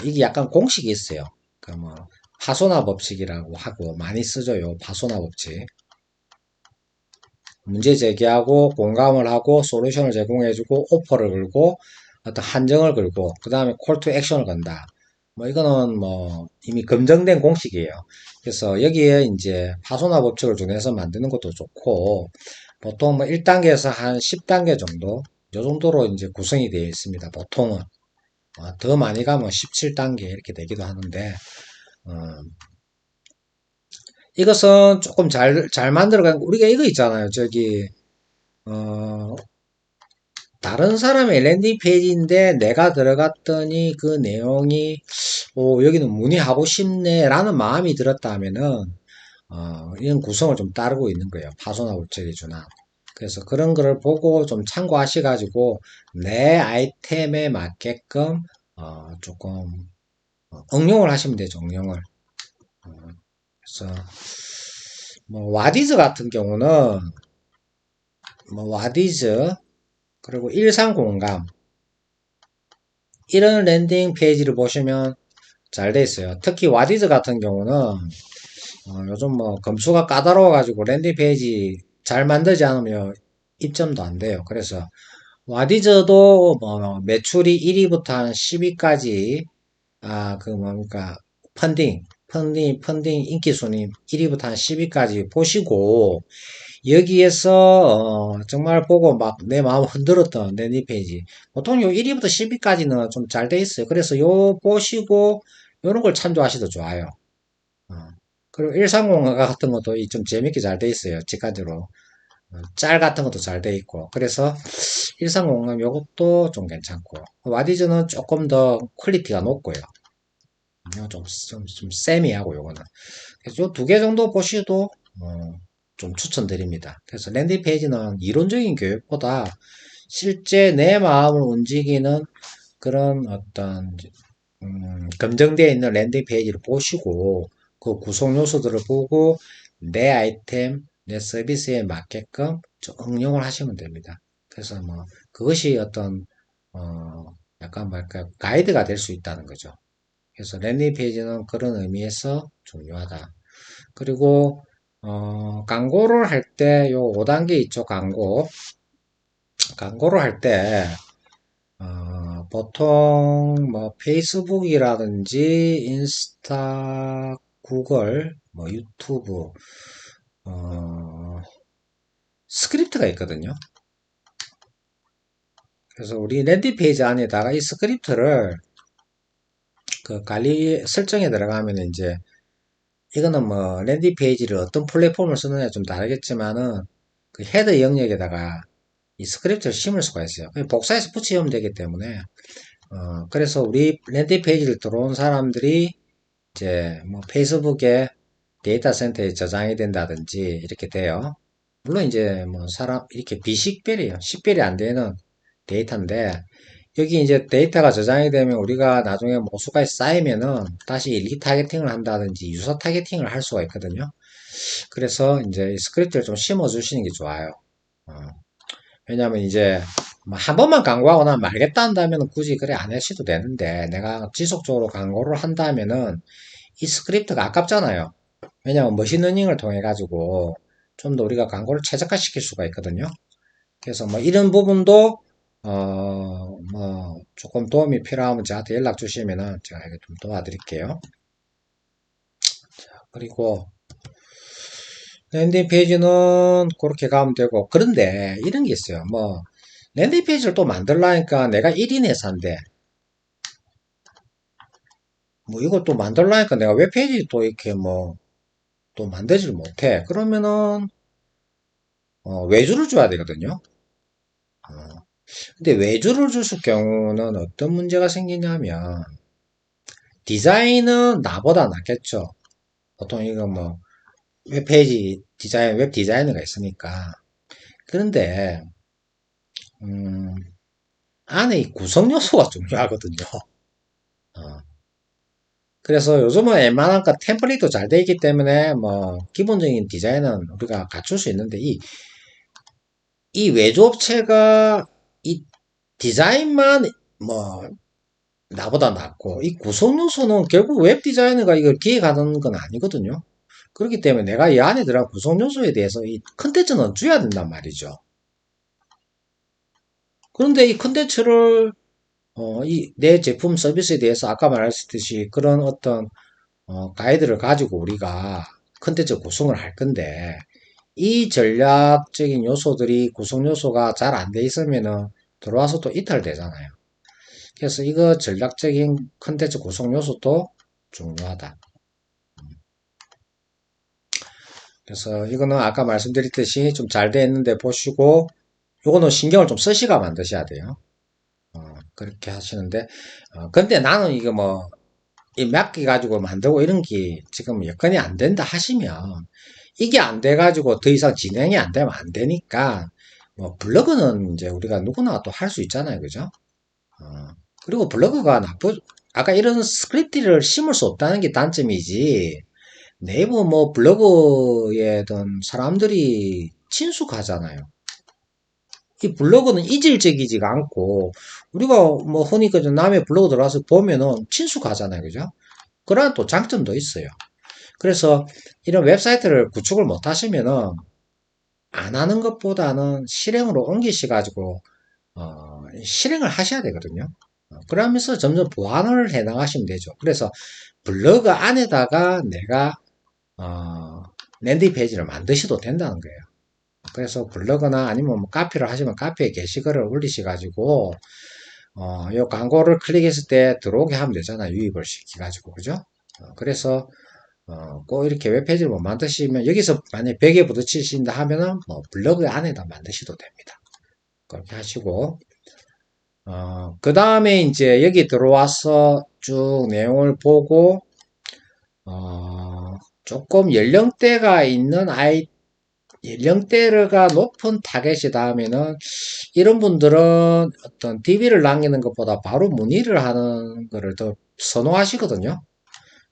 이게 약간 공식이 있어요. 그 파소나 법칙이라고 하고, 많이 쓰죠, 파소나 법칙. 문제 제기하고, 공감을 하고, 솔루션을 제공해주고, 오퍼를 걸고, 어떤 한정을 걸고, 그 다음에 콜 투 액션을 건다. 이거는 이미 검증된 공식이에요. 그래서 여기에 이제 파소나 법칙을 준해서 만드는 것도 좋고, 보통 1단계에서 한 10단계 정도, 이 정도로 이제 구성이 되어 있습니다. 보통은. 더 많이 가면 17단계 이렇게 되기도 하는데, 어, 이것은 조금 잘 만들어간, 우리가 이거 있잖아요. 저기, 어, 다른 사람의 랜딩 페이지인데 내가 들어갔더니 그 내용이, 여기는 문의하고 싶네 라는 마음이 들었다면은, 이런 구성을 좀 따르고 있는 거예요. 파소나 우체기 준하. 그래서 그런 거를 보고 좀 참고하셔가지고 내 아이템에 맞게끔 조금 응용을 하시면 되죠. 응용을. 어, 그래서 와디즈 같은 경우는 와디즈 그리고 일상공감 이런 랜딩 페이지를 보시면 잘 돼 있어요. 특히 와디즈 같은 경우는 요즘 검수가 까다로워가지고 랜딩 페이지 잘 만들지 않으면 입점도 안 돼요. 그래서 와디즈도 매출이 1위부터 한 10위까지 그 뭡니까 펀딩 인기 순위 1위부터 한 10위까지 보시고 여기에서 정말 보고 막 내 마음 흔들었던 랜딩 페이지 보통 요 1위부터 10위까지는 좀 잘 돼 있어요. 그래서 요 보시고 요런 걸 참조하셔도 좋아요. 어. 그리고 130 같은 것도 좀 재밌게 잘 돼 있어요. 직관적으로. 짤 같은 것도 잘 돼 있고. 그래서 1305 요것도 좀 괜찮고. 와디즈는 조금 더 퀄리티가 높고요. 좀 세미하고 요거는. 그래서 요 두 개 정도 보셔도 좀 추천드립니다. 그래서 랜딩 페이지는 이론적인 교육보다 실제 내 마음을 움직이는 그런 어떤 검증되어 있는 랜딩 페이지를 보시고 그 구성 요소들을 보고 내 아이템, 내 서비스에 맞게끔 좀 응용을 하시면 됩니다. 그래서 그것이 어떤 약간 뭐랄까 가이드가 될 수 있다는 거죠. 그래서 랜딩 페이지는 그런 의미에서 중요하다. 그리고 광고를 할 때 요 5단계 있죠, 광고. 광고를 할때 보통 페이스북이라든지 인스타, 구글, 유튜브 어, 스크립트가 있거든요. 그래서 우리 랜딩 페이지 안에다가 이 스크립트를 그 관리 설정에 들어가면 이제 이거는 랜딩 페이지를 어떤 플랫폼을 쓰느냐 좀 다르겠지만은 그 헤더 영역에다가 이 스크립트를 심을 수가 있어요. 복사해서 붙이면 되기 때문에 그래서 우리 랜딩 페이지를 들어온 사람들이 이제 페이스북에 데이터 센터에 저장이 된다든지 이렇게 돼요. 물론 이제 사람 이렇게 비식별이에요. 식별이 안 되는 데이터인데 여기 이제 데이터가 저장이 되면 우리가 나중에 모수가 쌓이면은 다시 리타겟팅을 한다든지 유사 타겟팅을 할 수가 있거든요. 그래서 이제 이 스크립트를 좀 심어 주시는 게 좋아요. 어, 왜냐면 이제 한 번만 광고하고 나면 말겠다 한다면 굳이 그래 안 하셔도 되는데 내가 지속적으로 광고를 한다면은 이 스크립트가 아깝잖아요. 왜냐면 머신러닝을 통해 가지고 좀 더 우리가 광고를 최적화시킬 수가 있거든요. 그래서 이런 부분도 조금 도움이 필요하면 저한테 연락 주시면은 제가 이거 좀 도와드릴게요. 그리고 랜딩 페이지는 그렇게 가면 되고 그런데 이런 게 있어요. 랜딩 페이지를 또 만들라니까 내가 1인 회사인데 이걸 또 만들라니까 내가 웹페이지 또 이렇게 또 만들지를 못해. 그러면은 외주를 줘야 되거든요. 어, 근데 외주를 줬을 경우는 어떤 문제가 생기냐면 디자인은 나보다 낫겠죠. 보통 이거 뭐 웹페이지 디자인, 웹 디자이너가 있으니까. 그런데 음, 안에 이 구성 요소가 중요하거든요. 어, 그래서 요즘은 웬만한 거 템플릿도 잘 돼 있기 때문에 뭐 기본적인 디자인은 우리가 갖출 수 있는데 이 외주업체가 이 디자인만 뭐 나보다 낫고 이 구성 요소는 결국 웹 디자이너가 이걸 기획하는 건 아니거든요. 그렇기 때문에 내가 이 안에 들어간 구성 요소에 대해서 이 컨텐츠는 줘야 된단 말이죠. 그런데 이 컨텐츠를 이 내 제품 서비스에 대해서 아까 말했듯이 그런 어떤 가이드를 가지고 우리가 컨텐츠 구성을 할 건데 이 전략적인 요소들이 구성 요소가 잘 안 돼 있으면은 들어와서 또 이탈되잖아요. 그래서 이거 전략적인 컨텐츠 구성 요소도 중요하다. 그래서 이거는 아까 말씀드렸듯이 좀 잘 돼 있는데 보시고 요거는 신경을 좀 쓰시가 만드셔야 돼요. 그렇게 하시는데 근데 나는 이거 뭐 이 몇 개 가지고 만들고 이런 게 지금 여건이 안 된다 하시면 이게 안 돼 가지고 더 이상 진행이 안 되면 안 되니까 뭐 블로그는 이제 우리가 누구나 또 할 수 있잖아요. 그죠? 어, 그리고 블로그가 아까 이런 스크립트를 심을 수 없다는 게 단점이지 네이버 뭐 블로그에든 사람들이 친숙하잖아요. 이 블로그는 이질적이지가 않고 우리가 뭐 흔히 그 남의 블로그 들어가서 보면은 친숙하잖아요. 그죠? 그런 또 장점도 있어요. 그래서 이런 웹사이트를 구축을 못 하시면은 안 하는 것보다는 실행으로 옮기셔가지고 실행을 하셔야 되거든요. 그러면서 점점 보완을 해 나가시면 되죠. 그래서 블로그 안에다가 내가 랜딩 페이지를 만드셔도 된다는 거예요. 그래서 블로그나 아니면 뭐 카피를 하시면 카피에 게시글을 올리셔가지고 요 광고를 클릭했을 때 들어오게 하면 되잖아요. 유입을 시켜가지고 그죠? 그래서 꼭 이렇게 웹페이지를 뭐 만드시면 여기서 만약에 벽에 부딪히신다 하면은 뭐 블로그 안에다 만드셔도 됩니다. 그렇게 하시고 그 다음에 이제 여기 들어와서 쭉 내용을 보고 조금 연령대가 있는 연령대가 높은 타겟이다 하면은 이런 분들은 어떤 DB를 남기는 것보다 바로 문의를 하는 거를 더 선호하시거든요.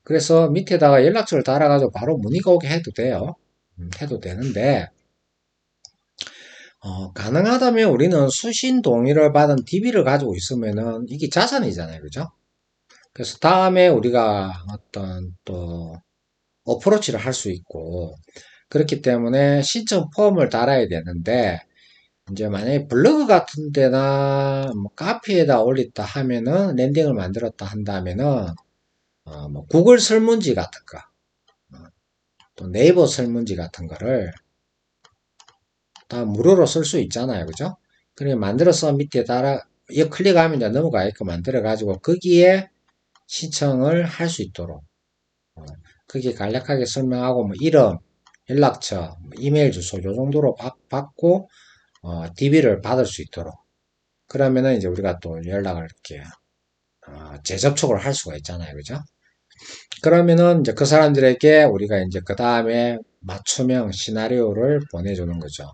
그래서 밑에다가 연락처를 달아가지고 바로 문의가 오게 해도 돼요. 해도 되는데, 가능하다면 우리는 수신 동의를 받은 DB를 가지고 있으면은 이게 자산이잖아요. 그죠? 그래서 다음에 우리가 어떤 또 어프로치를 할 수 있고, 그렇기 때문에 신청 폼을 달아야 되는데, 이제 만약에 블로그 같은 데나 뭐 카페에다 올렸다 하면은 랜딩을 만들었다 한다면은 뭐 구글 설문지 같은 거, 또 네이버 설문지 같은 거를 다 무료로 쓸 수 있잖아요. 그죠? 그래 만들어서 밑에 따라 이 클릭하면 이제 넘어가 있고 만들어 가지고 거기에 신청을 할 수 있도록 거기에 간략하게 설명하고 뭐 이름, 연락처, 뭐 이메일 주소 요 정도로 받고 DB를 받을 수 있도록 그러면은 이제 우리가 또 연락을 이렇게 재접촉을 할 수가 있잖아요. 그죠? 그러면은 이제 그 사람들에게 우리가 이제 그 다음에 맞춤형 시나리오를 보내주는 거죠.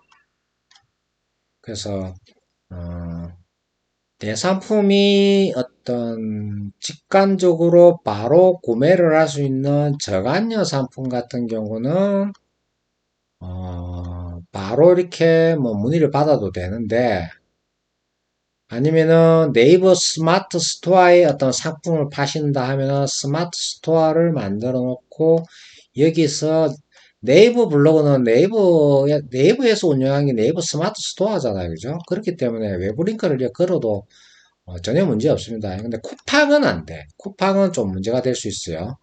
그래서 어, 내 상품이 어떤 직관적으로 바로 구매를 할 수 있는 저간여 상품 같은 경우는 바로 이렇게 뭐 문의를 받아도 되는데 아니면은 네이버 스마트 스토어에 어떤 상품을 파신다 하면은 스마트 스토어를 만들어 놓고 여기서 네이버 블로그는 네이버에서 운영하는 게 네이버 스마트 스토어잖아요. 그죠? 그렇기 때문에 외부 링크를 걸어도 전혀 문제 없습니다. 근데 쿠팡은 안 돼. 쿠팡은 좀 문제가 될 수 있어요.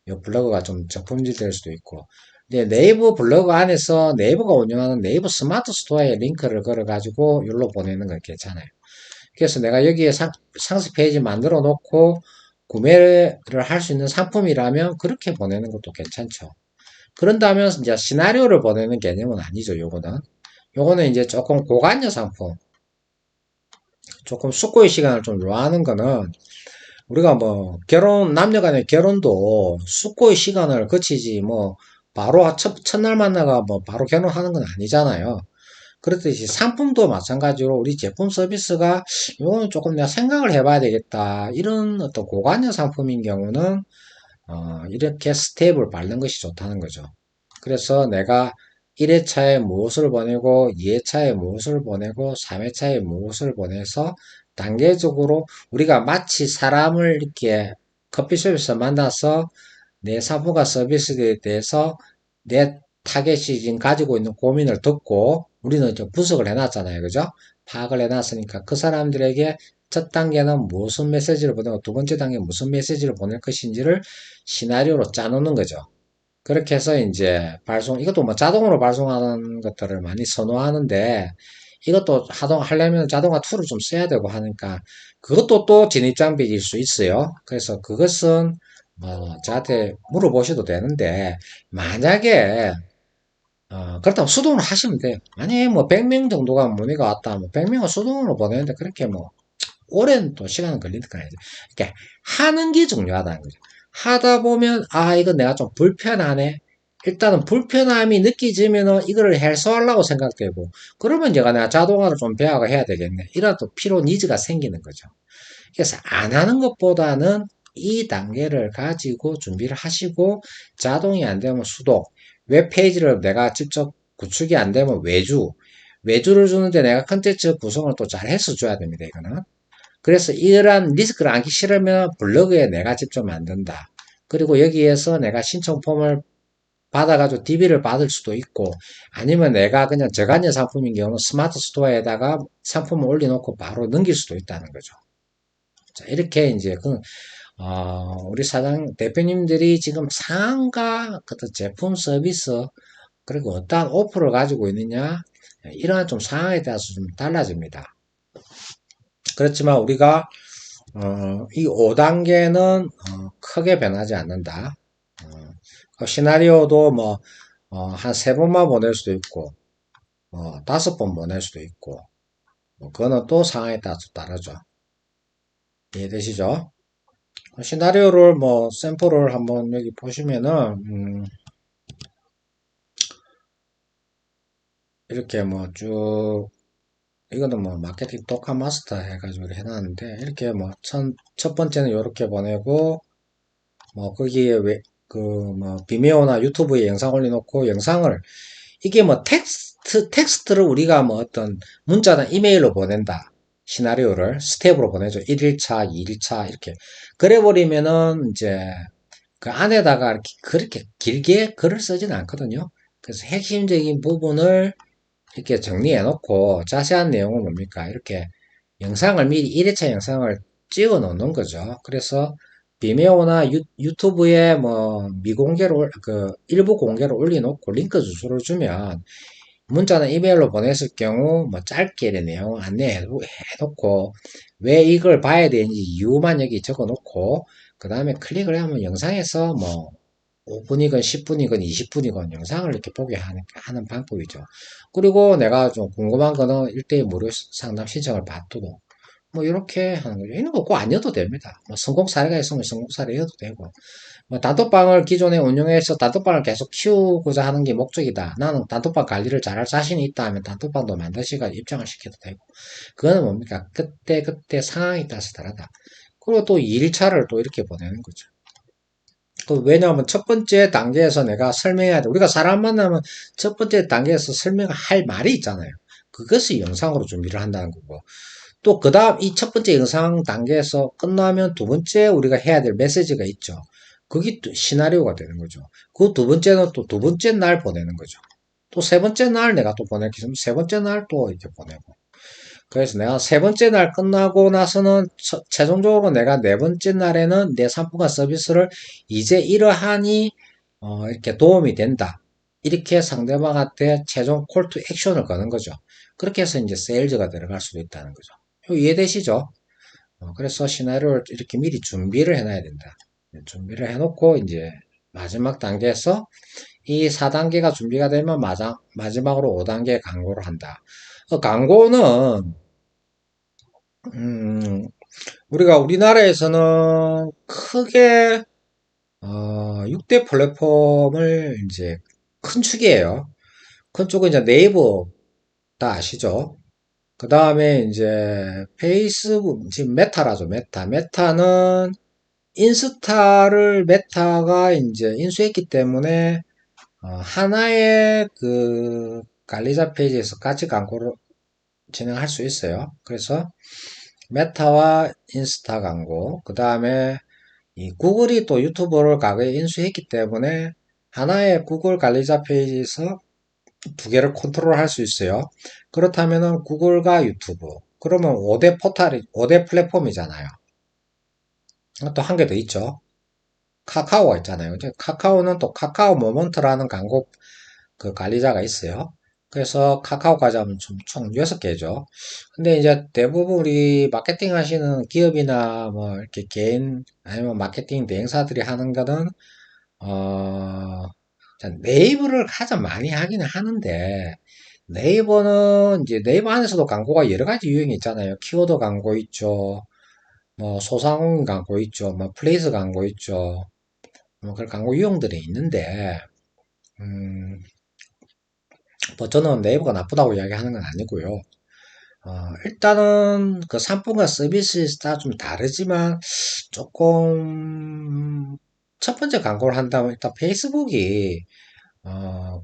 이 블로그가 좀 저품질 될 수도 있고. 근데 네이버 블로그 안에서 네이버가 운영하는 네이버 스마트 스토어에 링크를 걸어가지고 여기로 보내는 건 괜찮아요. 그래서 내가 여기에 상세 페이지 만들어 놓고 구매를 할 수 있는 상품이라면 그렇게 보내는 것도 괜찮죠. 그런다면 이제 시나리오를 보내는 개념은 아니죠, 요거는. 요거는 이제 조금 고관여 상품, 조금 숙고의 시간을 좀 요하는 거는 우리가 뭐 남녀 간의 결혼도 숙고의 시간을 거치지 뭐 바로 첫날 만나가 뭐 바로 결혼하는 건 아니잖아요. 그렇듯이 상품도 마찬가지로 우리 제품 서비스가 이거는 조금 내가 생각을 해봐야 되겠다. 이런 어떤 고관여 상품인 경우는 이렇게 스텝을 밟는 것이 좋다는 거죠. 그래서 내가 1회차에 무엇을 보내고 2회차에 무엇을 보내고 3회차에 무엇을 보내서 단계적으로 우리가 마치 사람을 이렇게 커피숍에서 만나서 내 상품과 서비스에 대해서 내 타겟이 지금 가지고 있는 고민을 듣고 우리는 좀 분석을 해놨잖아요. 그죠? 파악을 해놨으니까 그 사람들에게 첫 단계는 무슨 메시지를 보내고 두 번째 단계는 무슨 메시지를 보낼 것인지를 시나리오로 짜놓는 거죠. 그렇게 해서 이제 이것도 뭐 자동으로 발송하는 것들을 많이 선호하는데, 이것도 하려면 자동화 툴을 좀 써야 되고 하니까, 그것도 또 진입장벽일 수 있어요. 그래서 그것은 뭐 저한테 물어보셔도 되는데, 만약에, 그렇다면 수동으로 하시면 돼요. 아니, 뭐 100명 정도가 문의가 왔다, 뭐 100명을 수동으로 보내는데 그렇게 뭐 오랜 또 시간은 걸리니까 이렇게 하는 게 중요하다는 거죠. 하다 보면 이거 내가 좀 불편하네. 일단은 불편함이 느껴지면은 이거를 해소하려고 생각되고 그러면 내가 자동화를 좀 배워가 해야 되겠네. 이런 또 필요 니즈가 생기는 거죠. 그래서 안 하는 것보다는 이 단계를 가지고 준비를 하시고 자동이 안 되면 수동, 웹페이지를 내가 직접 구축이 안 되면 외주를 주는데 내가 컨텐츠 구성을 또 잘 해서 줘야 됩니다. 이거는. 그래서 이러한 리스크를 안기 싫으면 블로그에 내가 직접 만든다. 그리고 여기에서 내가 신청 폼을 받아가지고 DB를 받을 수도 있고, 아니면 내가 그냥 저간여 상품인 경우는 스마트 스토어에다가 상품을 올려놓고 바로 넘길 수도 있다는 거죠. 자, 이렇게 이제 우리 대표님들이 지금 상한가 제품 서비스, 그리고 어떠한 오프를 가지고 있느냐, 이러한 좀 상황에 따라서 좀 달라집니다. 그렇지만 우리가 이 5단계는 크게 변하지 않는다. 시나리오도 뭐, 한 3번만 보낼 수도 있고, 5번 보낼 수도 있고, 그거는 또 상황에 따라서 다르죠. 이해되시죠? 시나리오를 샘플을 한번 여기 보시면은, 이렇게 이거는 마케팅 독화 마스터 해가지고 해놨는데, 이렇게 첫 번째는 이렇게 보내고, 거기에 비메오나 유튜브에 영상 올려놓고, 이게 텍스트를 우리가 어떤 문자나 이메일로 보낸다. 시나리오를 스텝으로 보내죠. 1일차, 2일차, 이렇게. 그래 버리면은, 이제, 그 안에다가 이렇게 그렇게 길게 글을 쓰지는 않거든요. 그래서 핵심적인 부분을 이렇게 정리해 놓고, 자세한 내용은 뭡니까? 이렇게 미리 1회차 영상을 찍어 놓는 거죠. 그래서, 비메오나 유튜브에 일부 공개로 올려놓고 링크 주소를 주면, 문자나 이메일로 보냈을 경우 짧게 내용 안내해놓고 왜 이걸 봐야 되는지 이유만 여기 적어놓고 그 다음에 클릭을 하면 영상에서 5분이건 10분이건 20분이건 영상을 이렇게 보게 하는 방법이죠. 그리고 내가 좀 궁금한 거는 1대1 무료 상담 신청을 받도록 이렇게 하는 거죠. 이런 거 꼭 아니어도 됩니다. 성공 사례가 있으면 성공 사례여도 되고 단톡방을 기존에 운영해서 단톡방을 계속 키우고자 하는 게 목적이다. 나는 단톡방 관리를 잘할 자신이 있다 하면 단톡방도 만드시고 입장을 시켜도 되고. 그거는 뭡니까? 그때 상황에 따라서 다르다. 그리고 또 2일차를 또 이렇게 보내는 거죠. 왜냐하면 첫 번째 단계에서 내가 설명해야 돼. 우리가 사람 만나면 첫 번째 단계에서 설명할 말이 있잖아요. 그것을 영상으로 준비를 한다는 거고. 또 그 다음 이 첫 번째 영상 단계에서 끝나면 두 번째 우리가 해야 될 메시지가 있죠. 그게 또 시나리오가 되는 거죠. 그 두 번째는 또 두 번째 날 보내는 거죠. 또 세 번째 날 내가 또 보내기 전에 세 번째 날 또 이렇게 보내고. 그래서 내가 세 번째 날 끝나고 나서는 최종적으로 내가 네 번째 날에는 내 상품과 서비스를 이제 이러하니 이렇게 도움이 된다. 이렇게 상대방한테 최종 콜 투 액션을 거는 거죠. 그렇게 해서 이제 세일즈가 들어갈 수도 있다는 거죠. 이해되시죠? 그래서 시나리오를 이렇게 미리 준비를 해놔야 된다. 준비를 해놓고 이제 마지막 단계에서 이 4단계가 준비가 되면 마지막으로 5단계 광고를 한다. 광고는 우리가 우리나라에서는 크게 6대 플랫폼을 이제 큰 축이에요. 큰 쪽은 이제 네이버 다 아시죠? 그 다음에 이제 페이스북, 지금 메타라죠, 메타. 메타는 인스타를 메타가 이제 인수했기 때문에 하나의 그 관리자 페이지에서 같이 광고를 진행할 수 있어요. 그래서 메타와 인스타 광고, 그 다음에 이 구글이 또 유튜브를 과거에 인수했기 때문에 하나의 구글 관리자 페이지에서 두 개를 컨트롤할 수 있어요. 그렇다면은 구글과 유튜브. 그러면 5대 포탈이, 5대 플랫폼이잖아요. 또 한 개 더 있죠. 카카오가 있잖아요. 이제 카카오는 또 카카오 모먼트라는 광고 그 관리자가 있어요. 그래서 카카오까지 하면 총 6개죠. 근데 이제 대부분 우리 마케팅 하시는 기업이나 뭐 이렇게 개인 아니면 마케팅 대행사들이 하는 거는 어, 네이버를 가장 많이 하기는 하는데, 네이버는 이제 네이버 안에서도 광고가 여러 가지 유형이 있잖아요. 키워드 광고 있죠. 뭐 소상공 광고 있죠. 뭐 플레이스 광고 있죠. 뭐 그런 광고 유형들이 있는데, 음, 뭐 저는 네이버가 나쁘다고 이야기하는 건 아니고요. 일단은 그 상품과 서비스에 따라 좀 다르지만 조금 첫 번째 광고를 한다면 일단 페이스북이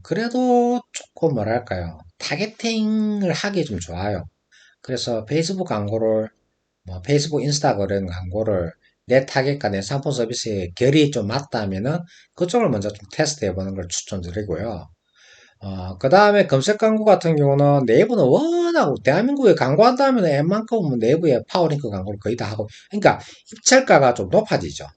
그래도 조금 뭐랄까요. 타겟팅을 하기 좀 좋아요. 그래서 페이스북 광고를, 뭐 페이스북 인스타그램 광고를 내 타겟과 내 상품 서비스의 결이 좀 맞다면은 그쪽을 먼저 좀 테스트 해보는 걸 추천드리고요. 그 다음에 검색 광고 같은 경우는 네이버는 워낙 대한민국에 광고한다면 웬만큼 뭐 내부에 파워링크 광고를 거의 다 하고, 그러니까 입찰가가 좀 높아지죠.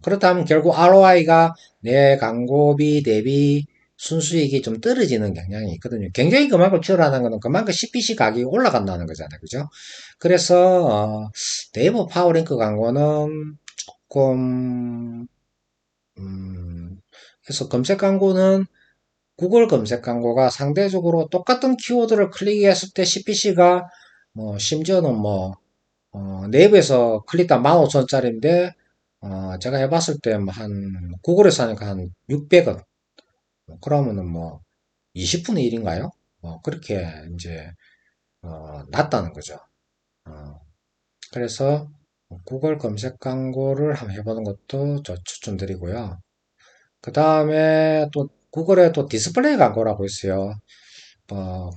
그렇다면 결국 ROI가 내 광고비 대비 순수익이 좀 떨어지는 경향이 있거든요. 경쟁이 그만큼 치열하다는 것은 그만큼 CPC 가격이 올라간다는 거잖아요. 그죠? 그래서, 네이버 파워링크 광고는 조금, 그래서 검색 광고는 구글 검색 광고가 상대적으로 똑같은 키워드를 클릭했을 때 CPC가 뭐, 심지어는 뭐, 네이버에서 클릭당 15,000원짜리인데, 제가 해봤을 때, 뭐, 구글에서 하니까 한 600원. 그러면은 뭐, 20분의 1인가요? 그렇게, 이제, 낮다는 거죠. 어, 그래서, 구글 검색 광고를 한번 해보는 것도 저 추천드리고요. 그 다음에 또, 구글에 또 디스플레이 광고라고 있어요.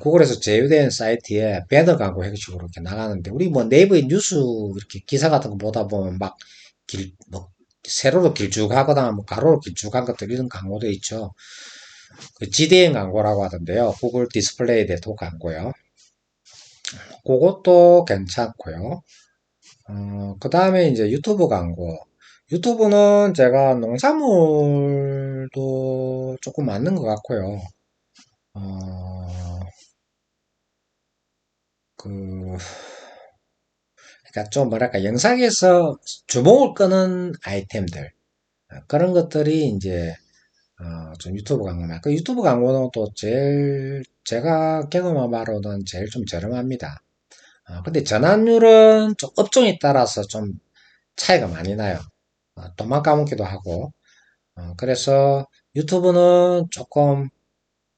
구글에서 제휴된 사이트에 배너 광고 형식으로 이렇게 나가는데, 우리 뭐 네이버의 뉴스 이렇게 기사 같은 거 보다 보면 막 뭐, 세로로 길쭉하거나 뭐 가로로 길쭉한 것들 이런 광고도 있죠. 그 GDN 광고라고 하던데요. 구글 디스플레이 네트워크 광고요. 그것도 괜찮고요. 그 다음에 이제 유튜브 광고. 유튜브는 제가 농산물도 조금 맞는 것 같고요. 어, 그, 그러니까 좀 뭐랄까 영상에서 주목을 끄는 아이템들 그런 것들이 이제 좀 유튜브 광고나 그 유튜브 광고는 또 제일 제가 경험한 바로는 제일 좀 저렴합니다. 근데 전환율은 좀 업종에 따라서 좀 차이가 많이 나요. 도망 까먹기도 하고 그래서 유튜브는 조금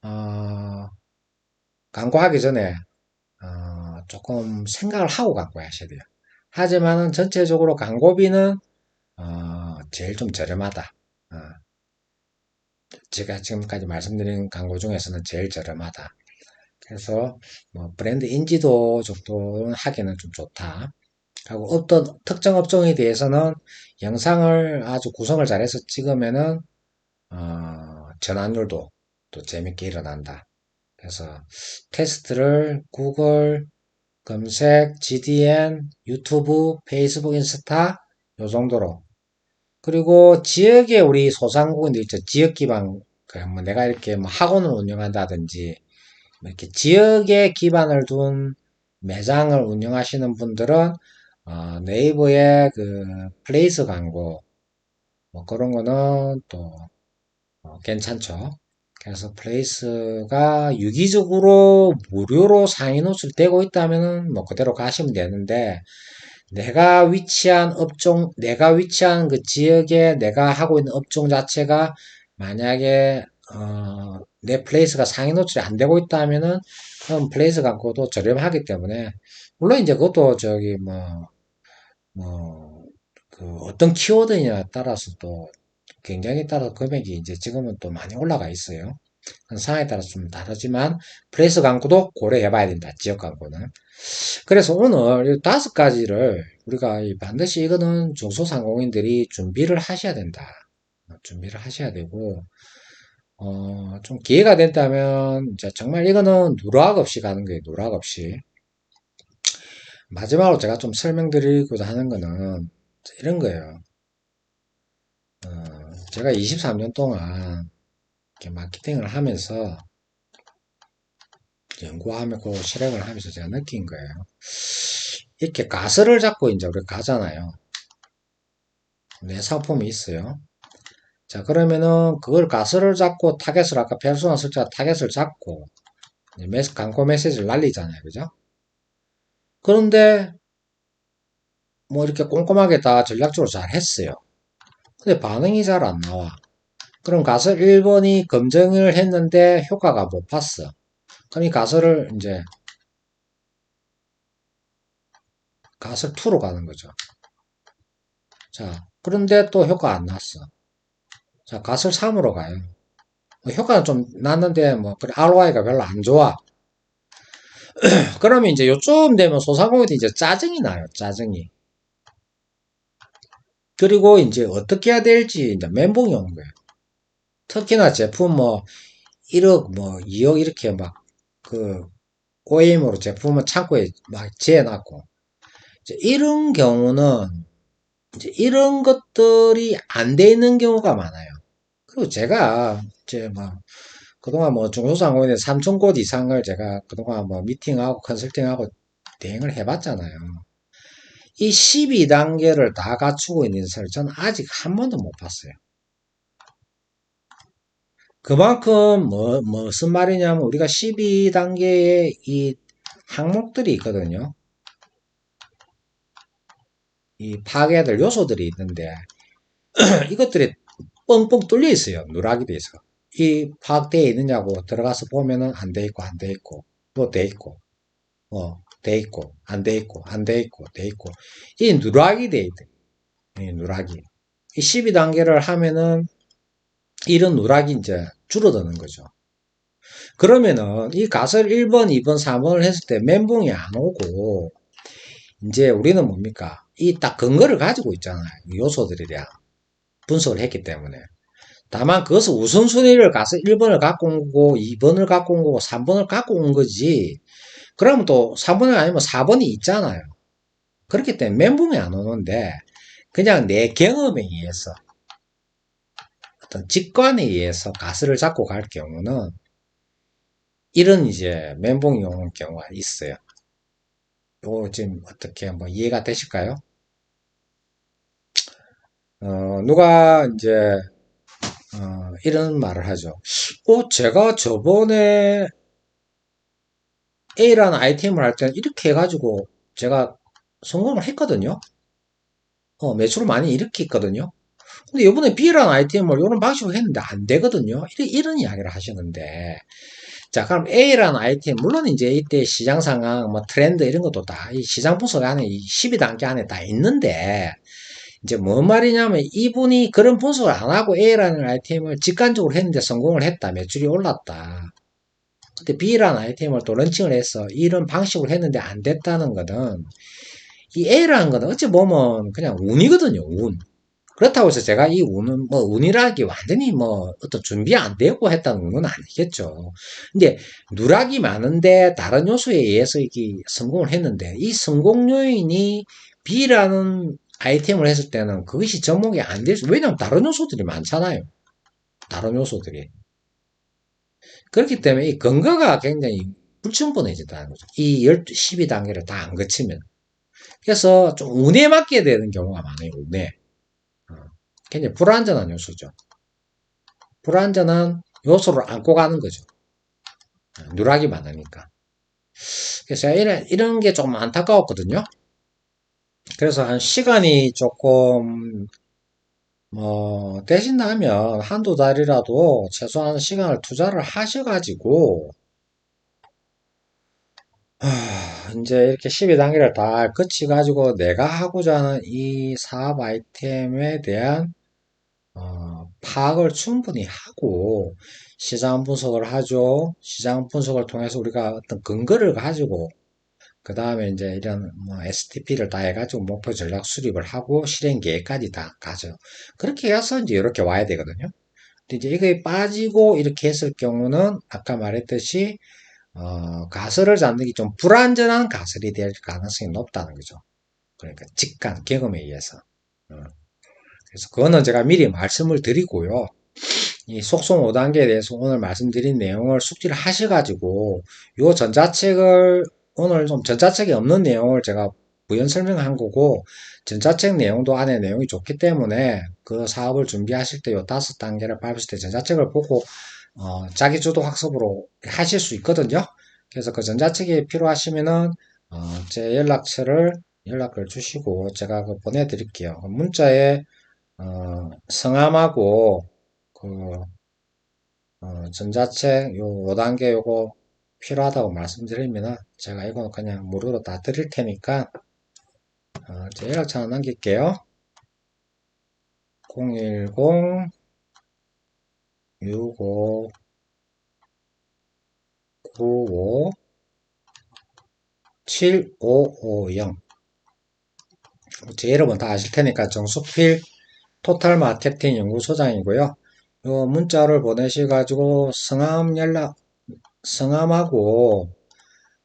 어, 광고하기 전에 조금 생각을 하고 광고하셔야 돼요. 하지만은 전체적으로 광고비는 제일 좀 저렴하다. 어, 제가 지금까지 말씀드린 광고 중에서는 제일 저렴하다. 그래서 뭐 브랜드 인지도 정도는 하기는 좀 좋다. 하고 어떤 특정 업종에 대해서는 영상을 아주 구성을 잘해서 찍으면은 전환율도 또 재밌게 일어난다. 그래서 테스트를 구글 검색, GDN, 유튜브, 페이스북, 인스타 요 정도로. 그리고 지역에 우리 소상공인들 있죠. 지역 기반 그뭐 내가 이렇게 뭐 학원을 운영한다든지 뭐 이렇게 지역에 기반을 둔 매장을 운영하시는 분들은 네이버의 그 플레이스 광고 뭐 그런 거는 또 괜찮죠. 그래서 플레이스가 유기적으로 무료로 상위 노출되고 있다면은 뭐 그대로 가시면 되는데 내가 위치한 그 지역에 내가 하고 있는 업종 자체가 만약에 내 플레이스가 상위 노출이 안 되고 있다면은 그럼 플레이스 갖고도 저렴하기 때문에 물론 이제 그것도 저기 뭐 그 어떤 키워드냐에 따라서 또 굉장히 따라서 금액이 이제 지금은 또 많이 올라가 있어요. 상황에 따라서 좀 다르지만 플레이스 광고도 고려해 봐야 된다. 지역 광고는. 그래서 오늘 이 5가지를 우리가 반드시 이거는 중소상공인들이 준비를 하셔야 된다. 준비를 하셔야 되고, 좀 기회가 된다면, 이제 정말 이거는 누락 없이 가는 거예요. 누락 없이. 마지막으로 제가 좀 설명드리고자 하는 거는 이런 거예요. 제가 23년 동안 이렇게 마케팅을 하면서 연구하고 실행을 하면서 제가 느낀 거예요. 이렇게 가설을 잡고 이제 우리가 가잖아요. 내 상품이 있어요. 자, 그러면은 그걸 가설을 잡고 타겟을 아까 페르소나 설정 타겟을 잡고 광고 메시지를 날리잖아요. 그죠? 그런데 뭐 이렇게 꼼꼼하게 다 전략적으로 잘 했어요. 근데 반응이 잘 안 나와. 그럼 가설 1번이 검증을 했는데 효과가 못 봤어. 그럼 이 가설을 이제 가설 2로 가는 거죠. 자, 그런데 또 효과 안 났어. 자, 가설 3으로 가요. 효과는 좀 났는데 뭐 ROI가 별로 안 좋아. 그러면 이제 요쯤 되면 소상공인이 이제 짜증이 나요. 짜증이. 그리고 이제 어떻게 해야 될지 이제 멘붕이 오는 거예요. 특히나 제품 뭐 1억 뭐 2억 이렇게 막 그 OEM으로 제품을 창고에 막 재해놨고 이제 이런 경우는 이제 이런 것들이 안 돼 있는 경우가 많아요. 그리고 제가 이제 뭐 그동안 뭐 중소상공인의 3천 곳 이상을 제가 그동안 뭐 미팅하고 컨설팅하고 대행을 해봤잖아요. 이 12단계를 다 갖추고 있는 사람을 저는 아직 한 번도 못 봤어요. 그만큼 무슨 말이냐면 우리가 12단계의 이 항목들이 있거든요. 이 파괴될 요소들이 있는데 이것들이 뻥뻥 뚫려 있어요. 누락이 돼 있어. 이 파악되어 있느냐고 들어가서 보면은 안 돼 있고 안 돼 있고 또 돼 있고 돼 있고 안 돼 있고 안 돼 있고 돼 있고 이 누락이 돼 있대. 이 누락이. 이 12단계를 하면은 이런 누락이 이제 줄어드는 거죠. 그러면은 이 가설 1번, 2번, 3번을 했을 때 멘붕이 안 오고 이제 우리는 뭡니까? 이 딱 근거를 가지고 있잖아요. 요소들이야. 분석을 했기 때문에. 다만 그것을 우선순위를 가서 1번을 갖고 온 거고 2번을 갖고 온 거고 3번을 갖고 온 거지. 그러면 또 3번이 아니면 4번이 있잖아요. 그렇기 때문에 멘붕이 안 오는데 그냥 내 경험에 의해서 어떤 직관에 의해서 가설을 잡고 갈 경우는 이런 이제 멘붕이 오는 경우가 있어요. 요 지금 어떻게 뭐 이해가 되실까요? 누가 이제 이런 말을 하죠. 제가 저번에 A라는 아이템을 할 때는 이렇게 해가지고 제가 성공을 했거든요. 매출을 많이 이렇게 했거든요. 근데 이번에 B라는 아이템을 이런 방식으로 했는데 안 되거든요. 이런 이야기를 하시는데 자, 그럼 A라는 아이템, 물론 이제 이때 시장 상황, 뭐 트렌드 이런 것도 다 이 시장 분석 안에 이 12단계 안에 다 있는데, 이제 뭔 말이냐면 이분이 그런 분석을 안 하고 A라는 아이템을 직관적으로 했는데 성공을 했다. 매출이 올랐다. 근데 B라는 아이템을 또 런칭을 해서 이런 방식으로 했는데 안 됐다는 거는 이 A라는 거는 어찌 보면 그냥 운이거든요. 운. 그렇다고 해서 제가 이 운은 뭐 운이라기 완전히 뭐 어떤 준비 안 되고 했다는 건 아니겠죠. 근데 누락이 많은데 다른 요소에 의해서 이게 성공을 했는데 이 성공 요인이 B라는 아이템을 했을 때는 그것이 접목이 안 될 수, 왜냐면 다른 요소들이 많잖아요. 다른 요소들이. 그렇기 때문에 이 근거가 굉장히 불충분해진다는 거죠. 이 12단계를 다 안 거치면. 그래서 좀 운에 맡게 되는 경우가 많아요, 운에. 어, 굉장히 불안전한 요소죠. 불안전한 요소를 안고 가는 거죠. 누락이 많으니까. 그래서 이런 게 좀 안타까웠거든요. 그래서 한 시간이 조금 되신다면 한두 달이라도 최소한 시간을 투자를 하셔가지고 이제 이렇게 12단계를 다 거치가지고 내가 하고자 하는 이 사업 아이템에 대한 파악을 충분히 하고 시장 분석을 하죠. 시장 분석을 통해서 우리가 어떤 근거를 가지고 그 다음에 이제 이런 뭐 STP를 다 해가지고 목표 전략 수립을 하고 실행 계획까지 다 가죠. 그렇게 해서 이제 이렇게 와야 되거든요. 근데 이제 이게 빠지고 이렇게 했을 경우는 아까 말했듯이 가설을 잡는 게 좀 불완전한 가설이 될 가능성이 높다는 거죠. 그러니까 직관 경험에 의해서. 어, 그래서 그거는 제가 미리 말씀을 드리고요. 이 속성 5단계에 대해서 오늘 말씀드린 내용을 숙지를 하셔가지고 요 전자책을 오늘 좀 전자책이 없는 내용을 제가 부연 설명한 거고 전자책 내용도 안에 내용이 좋기 때문에 그 사업을 준비하실 때 요 5단계를 밟으실 때 전자책을 보고 자기주도 학습으로 하실 수 있거든요. 그래서 그 전자책이 필요하시면은 제 연락을 주시고 제가 그 보내드릴게요. 문자에 성함하고 그 전자책 요 5단계 요거 필요하다고 말씀드리면 제가 이거 그냥 무료로 다 드릴 테니까 제 연락처 남길게요. 010 65 95 7550 제 이름은 다 아실 테니까 정수필 토탈 마케팅 연구소장이고요. 요 문자를 보내셔가지고 성함하고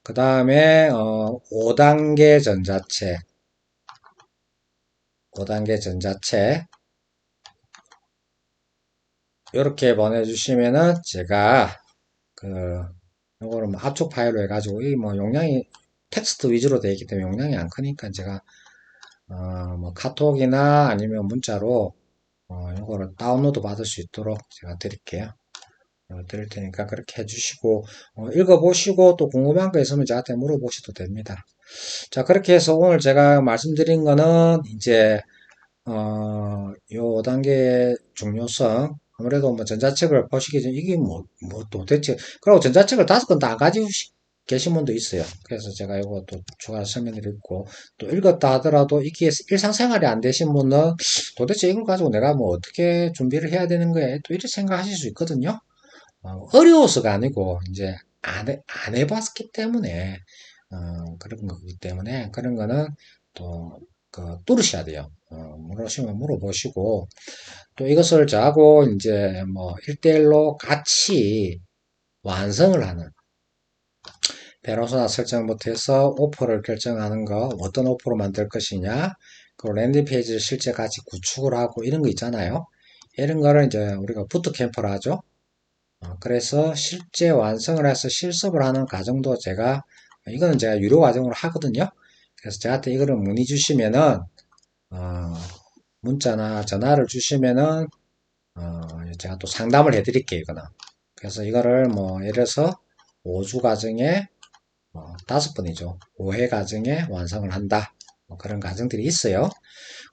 그 다음에 5단계 전자책 5단계 전자책 이렇게 보내주시면은 제가 그 요거를 뭐 압축 파일로 해가지고 이 뭐 용량이 텍스트 위주로 되어 있기 때문에 용량이 안 크니까 제가 뭐 카톡이나 아니면 문자로 요거를 다운로드 받을 수 있도록 제가 드릴게요. 드릴 테니까 그렇게 해주시고 읽어보시고 또 궁금한 거 있으면 저한테 물어보셔도 됩니다. 자, 그렇게 해서 오늘 제가 말씀드린 거는 이제 요 5단계의 중요성 아무래도 뭐 전자책을 보시기 전에 이게 뭐 도대체 그리고 전자책을 5권 다 안 가지고 계신 분도 있어요. 그래서 제가 이거 또 추가 설명드리고 또 읽었다 하더라도 이게 일상생활이 안 되신 분은 도대체 이걸 가지고 내가 뭐 어떻게 준비를 해야 되는 거야 또 이렇게 생각하실 수 있거든요. 어려워서가 아니고 이제 안 해봤기 때문에 그런 거기 때문에 그런 거는 또 뚫으셔야 돼요. 물으시면 물어보시고 또 이것을 저하고 이제 뭐 1대1로 같이 완성을 하는 페르소나 설정부터 해서 오퍼를 결정하는 거 어떤 오퍼로 만들 것이냐 그 랜딩 페이지를 실제 같이 구축을 하고 이런 거 있잖아요. 이런 거를 이제 우리가 부트캠프를 하죠. 그래서 실제 완성을 해서 실습을 하는 과정도 이거는 제가 유료 과정으로 하거든요. 그래서 저한테 이거를 문의 주시면은, 어, 문자나 전화를 주시면은, 제가 또 상담을 해드릴게요, 이거는. 그래서 이거를 뭐, 예를 들어서 5주 과정에, 5번이죠. 5회 과정에 완성을 한다. 뭐 그런 과정들이 있어요.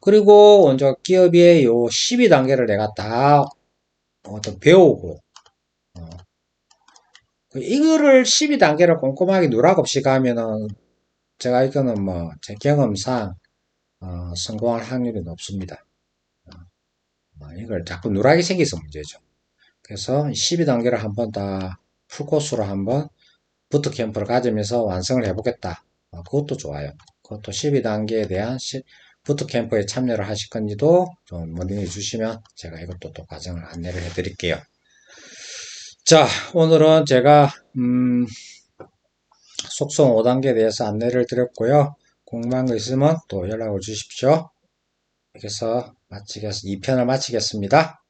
그리고 먼저 기업의 요 12단계를 내가 다 배우고, 어, 이거를 12단계를 꼼꼼하게 누락 없이 가면은 제가 이거는 뭐 제 경험상 성공할 확률이 높습니다. 이걸 자꾸 누락이 생겨서 문제죠. 그래서 12단계를 한번 다 풀코스로 한번 부트캠프를 가지면서 완성을 해보겠다. 그것도 좋아요. 그것도 12단계에 대한 부트캠프에 참여를 하실 건지도 좀 문의 주시면 제가 이것도 또 과정을 안내를 해드릴게요. 자, 오늘은 제가 속성 5단계에 대해서 안내를 드렸고요. 궁금한 거 있으면 또 연락을 주십시오. 그래서 2편을 마치겠습니다.